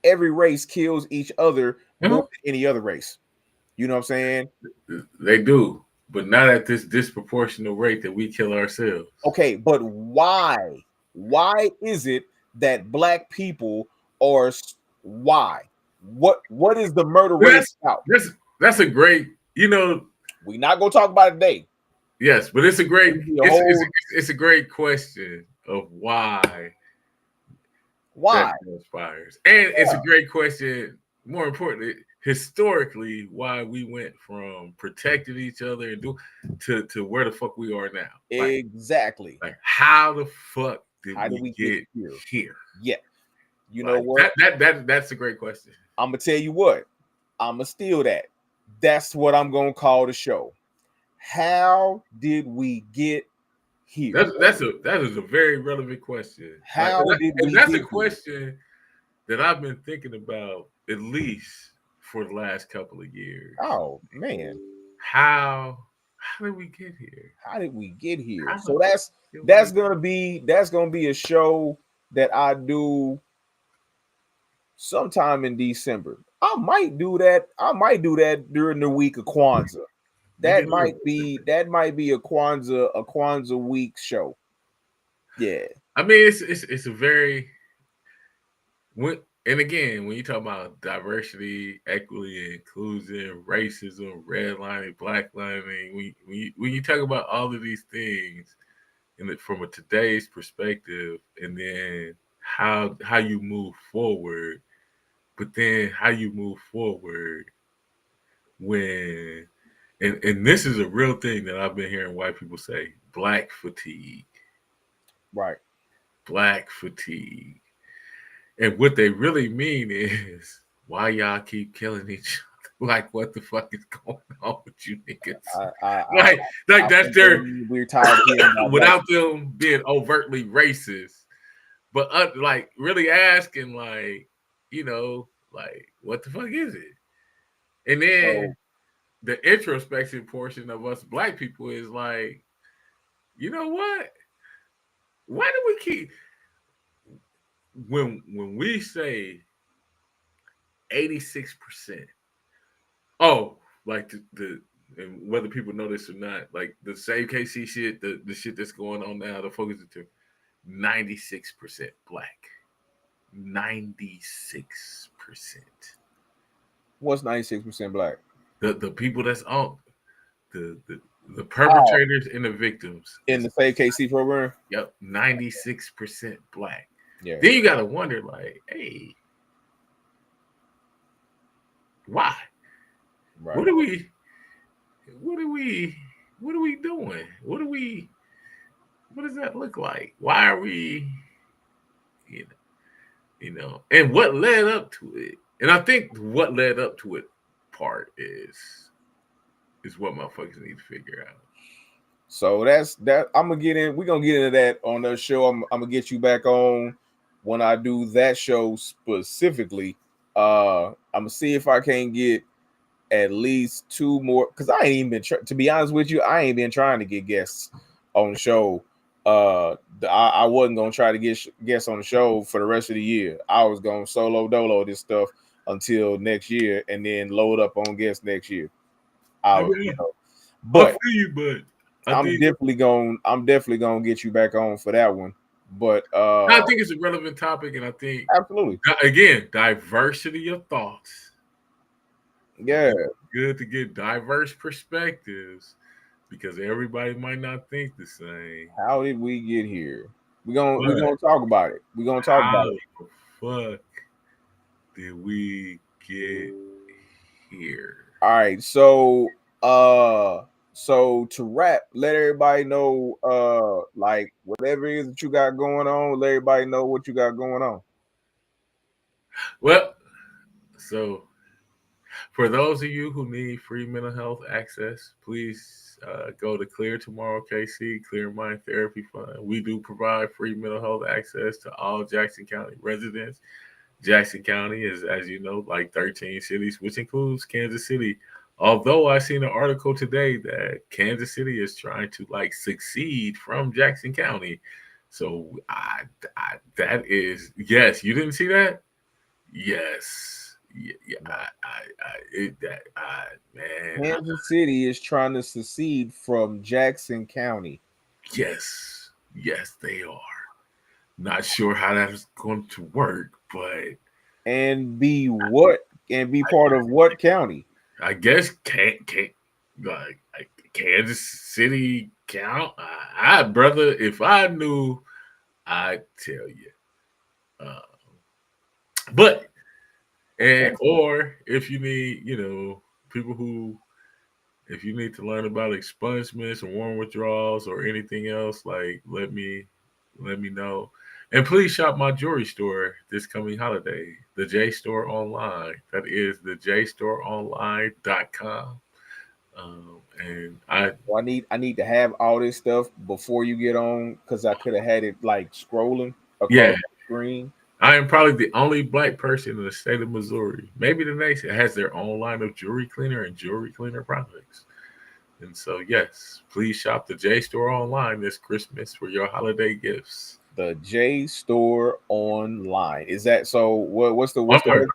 Every race kills each other more Uh-huh. than any other race. You know what I'm saying? They do, but not at this disproportionate rate that we kill ourselves. Okay, but why? Why is it that black people are why? What is the murder rate That's about? that's a great, We're not gonna talk about it today. yes, but it's a great It'll be a whole it's a great question of why that why? transpires, and it's a Yeah, great question. More importantly, historically, why we went from protecting each other and to where the fuck we are now. exactly. Like how the fuck did How did we we get get here? here? Yeah. You know Like what? that's a great question. I'm gonna tell you what. I'm gonna steal that. That's what I'm gonna call the show. How did we get here? That is a very relevant question. Like, How did and we that's a get here? question that I've been thinking about at least for the last couple of years. Oh man, How did we get here? how did we get here? How the So fuck did that's we? gonna be a show that I do sometime in December. I might do that. I might do that during the week of Kwanzaa. You That can do might it. be a Kwanzaa week show. Yeah. I mean, it's a very when and again when you talk about diversity, equity, inclusion, racism, redlining, blacklining, when you talk about all of these things from a today's perspective, and then how you move forward, but then how you move forward when and this is a real thing that I've been hearing white people say: black fatigue, Right. black fatigue, and what they really mean is why y'all keep killing each other. Like, what the fuck is going on with you niggas? I I I, Like I that's think their we're tired of hearing about black. without them being overtly racist, but like really asking, like, like what the fuck is it? And then So the introspection portion of us black people is like, you know what? Why do we keep when we say 86%? Oh, like the and whether people know this or not, like the same KC shit, the shit that's going on now, the focus is to 96% black. 96%. what's 96% black? The people that's on the the Oh, perpetrators and the victims in is the Save KC program? yep 96% black. Yeah. Then you gotta wonder like, hey, why? Right. What are we? What are we? What are we doing? What are we? What does that look like? Why are we? You know. and what led up to it. And I think what led up to it part is what motherfuckers need to figure out. So that's that. I'm gonna get in. We're gonna get into that on the show. I'm gonna get you back on when I do that show specifically. I'm gonna see if I can get at least two more because I ain't even been to be honest with you. I ain't been trying to get guests on the show. I wasn't gonna try to get guests on the show for the rest of the year. I was gonna solo dolo this stuff until next year and then load up on guests next year. But I feel you, but I'm definitely gonna get you back on for that one. But I think it's a relevant topic, and I think absolutely again diversity of thoughts. Yeah, good to get diverse perspectives because everybody might not think the same. How did we get here? We're gonna talk about it. We're gonna talk about it. How the fuck did we get here? All right, so to wrap, let everybody know like whatever it is that you got going on, let everybody know what you got going on. Well, so for those of you who need free mental health access, please go to Clear Tomorrow KC, Clear Mind Therapy Fund. We do provide free mental health access to all Jackson County residents. Jackson County is, as you know, like 13 cities, which includes Kansas City. Although I seen an article today that Kansas City is trying to like succeed from Jackson County. So that is, yes, you didn't see that? Yes. Man. Kansas City is trying to secede from Jackson County. Yes, they are. Not sure how that's going to work, but and be part of what county? I guess can't like Kansas City count. Brother, if I knew, I'd tell you. But or if you need, people who, if you need to learn about expungements and warm withdrawals or anything else, like let me know. And please shop my jewelry store this coming holiday, the J Store Online. That is the jstoreonline.com. And I need to have all this stuff before you get on because I could have had it like scrolling across the screen. I am probably the only black person in the state of Missouri, maybe the nation, that has their own line of jewelry cleaner and jewelry cleaner products. And so, yes, please shop the J Store Online this Christmas for your holiday gifts. The J Store Online. Is that so? What's the website?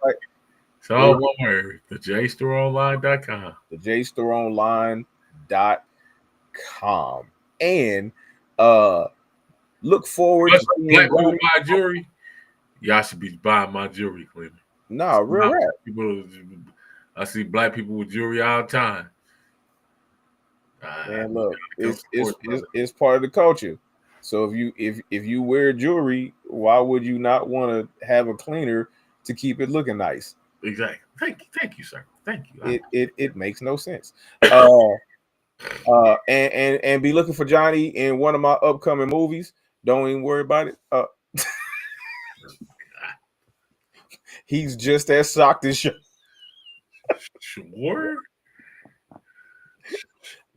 It's all one word. The jstoreonline.com. The jstoreonline.com. And look forward to seeing black people buy jewelry. Y'all should be buying my jewelry cleaner. No, real rap. I see black people with jewelry all the time. And look, it's part of the culture. So if you wear jewelry, why would you not want to have a cleaner to keep it looking nice? Exactly. Thank you, sir. Thank you. It makes no sense. And be looking for Johnny in one of my upcoming movies. Don't even worry about it. He's just as shocked as you. Sure.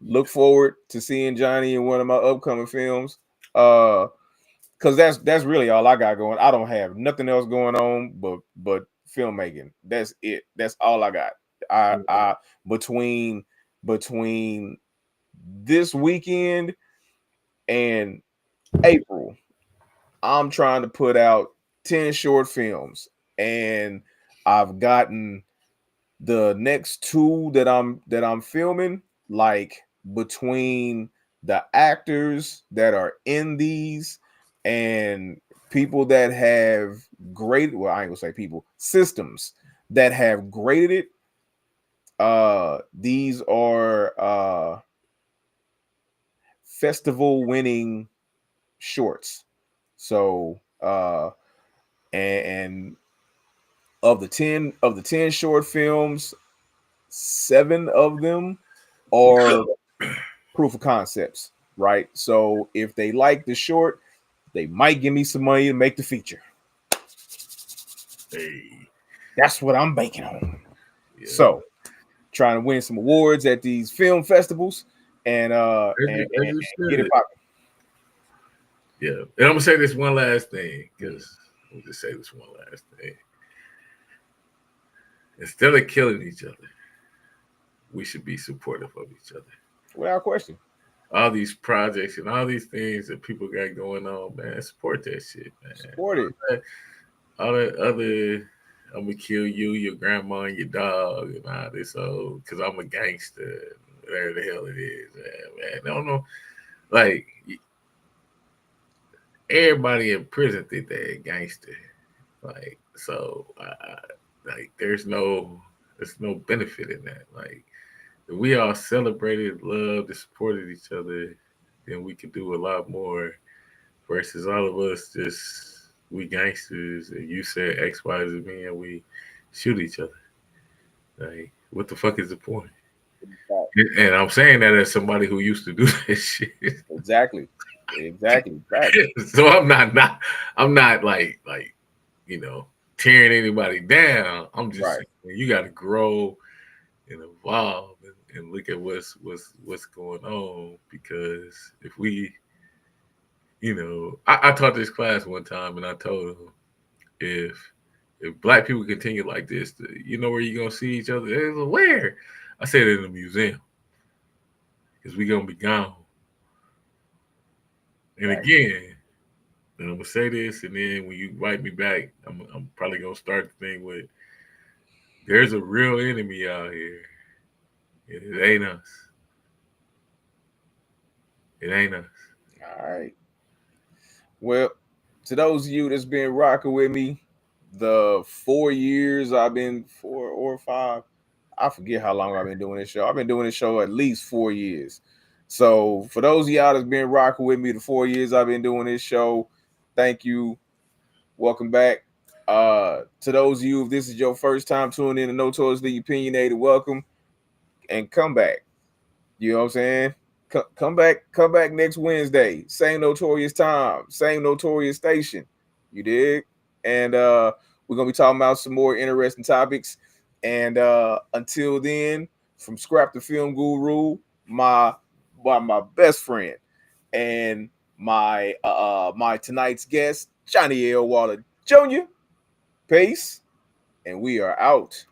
Look forward to seeing Johnny in one of my upcoming films. Because that's really all I got going. I don't have nothing else going on but filmmaking. That's it. That's all I got. I between this weekend and April, I'm trying to put out 10 short films, and I've gotten the next 2 that I'm filming, like between the actors that are in these and people that have graded, well, I ain't gonna say people, systems that have graded it. These are festival winning shorts. So and of the 10 short films, 7 of them are proof of concepts, right? So if they like the short, they might give me some money to make the feature. Hey, That's what I'm banking on. yeah. So, trying to win some awards at these film festivals and As you get it should. popping. Yeah. And I'm gonna say this one last thing, because let me just say this one last thing. Instead of killing each other, we should be supportive of each other. Without question. All these projects and all these things that people got going on, man, support that shit, man. Support it. All that other, I'm gonna kill you, your grandma, and your dog, and all this, because I'm a gangster, whatever the hell it is, man. I don't know, like everybody in prison think they're a gangster, like so, like there's no benefit in that, like. If we all celebrated, loved, and supported each other, then we could do a lot more. Versus all of us just we gangsters, and you said X, Y, Z, me, and we shoot each other. Like, what the fuck is the point? And I'm saying that as somebody who used to do that shit. Exactly. Right. So I'm not you know tearing anybody down. I'm just Right. saying you got to grow and evolve and look at what's going on, because if we I taught this class one time and I told them if black people continue like this, you know where you're gonna see each other? They was, where? I said in the museum, because we gonna be gone. And Right. again, and I'm gonna say this, and then when you write me back, I'm probably gonna start the thing with, there's a real enemy out here. It ain't us. It ain't us. All right. Well, to those of you that's been rocking with me, the 4 years I've been 4 or 5, I forget how long I've been doing this show. I've been doing this show at least 4 years. So for those of y'all that's been rocking with me the 4 years I've been doing this show, thank you. Welcome back. To those of you, if this is your first time tuning in to Notoriously Opinionated, welcome and come back. You know what I'm saying? Come back next Wednesday. Same notorious time, same notorious station. You dig? And we're gonna be talking about some more interesting topics. And until then, from Scrap the Film Guru, my best friend and my tonight's guest, Johnny L. Waller Jr. Peace, and we are out.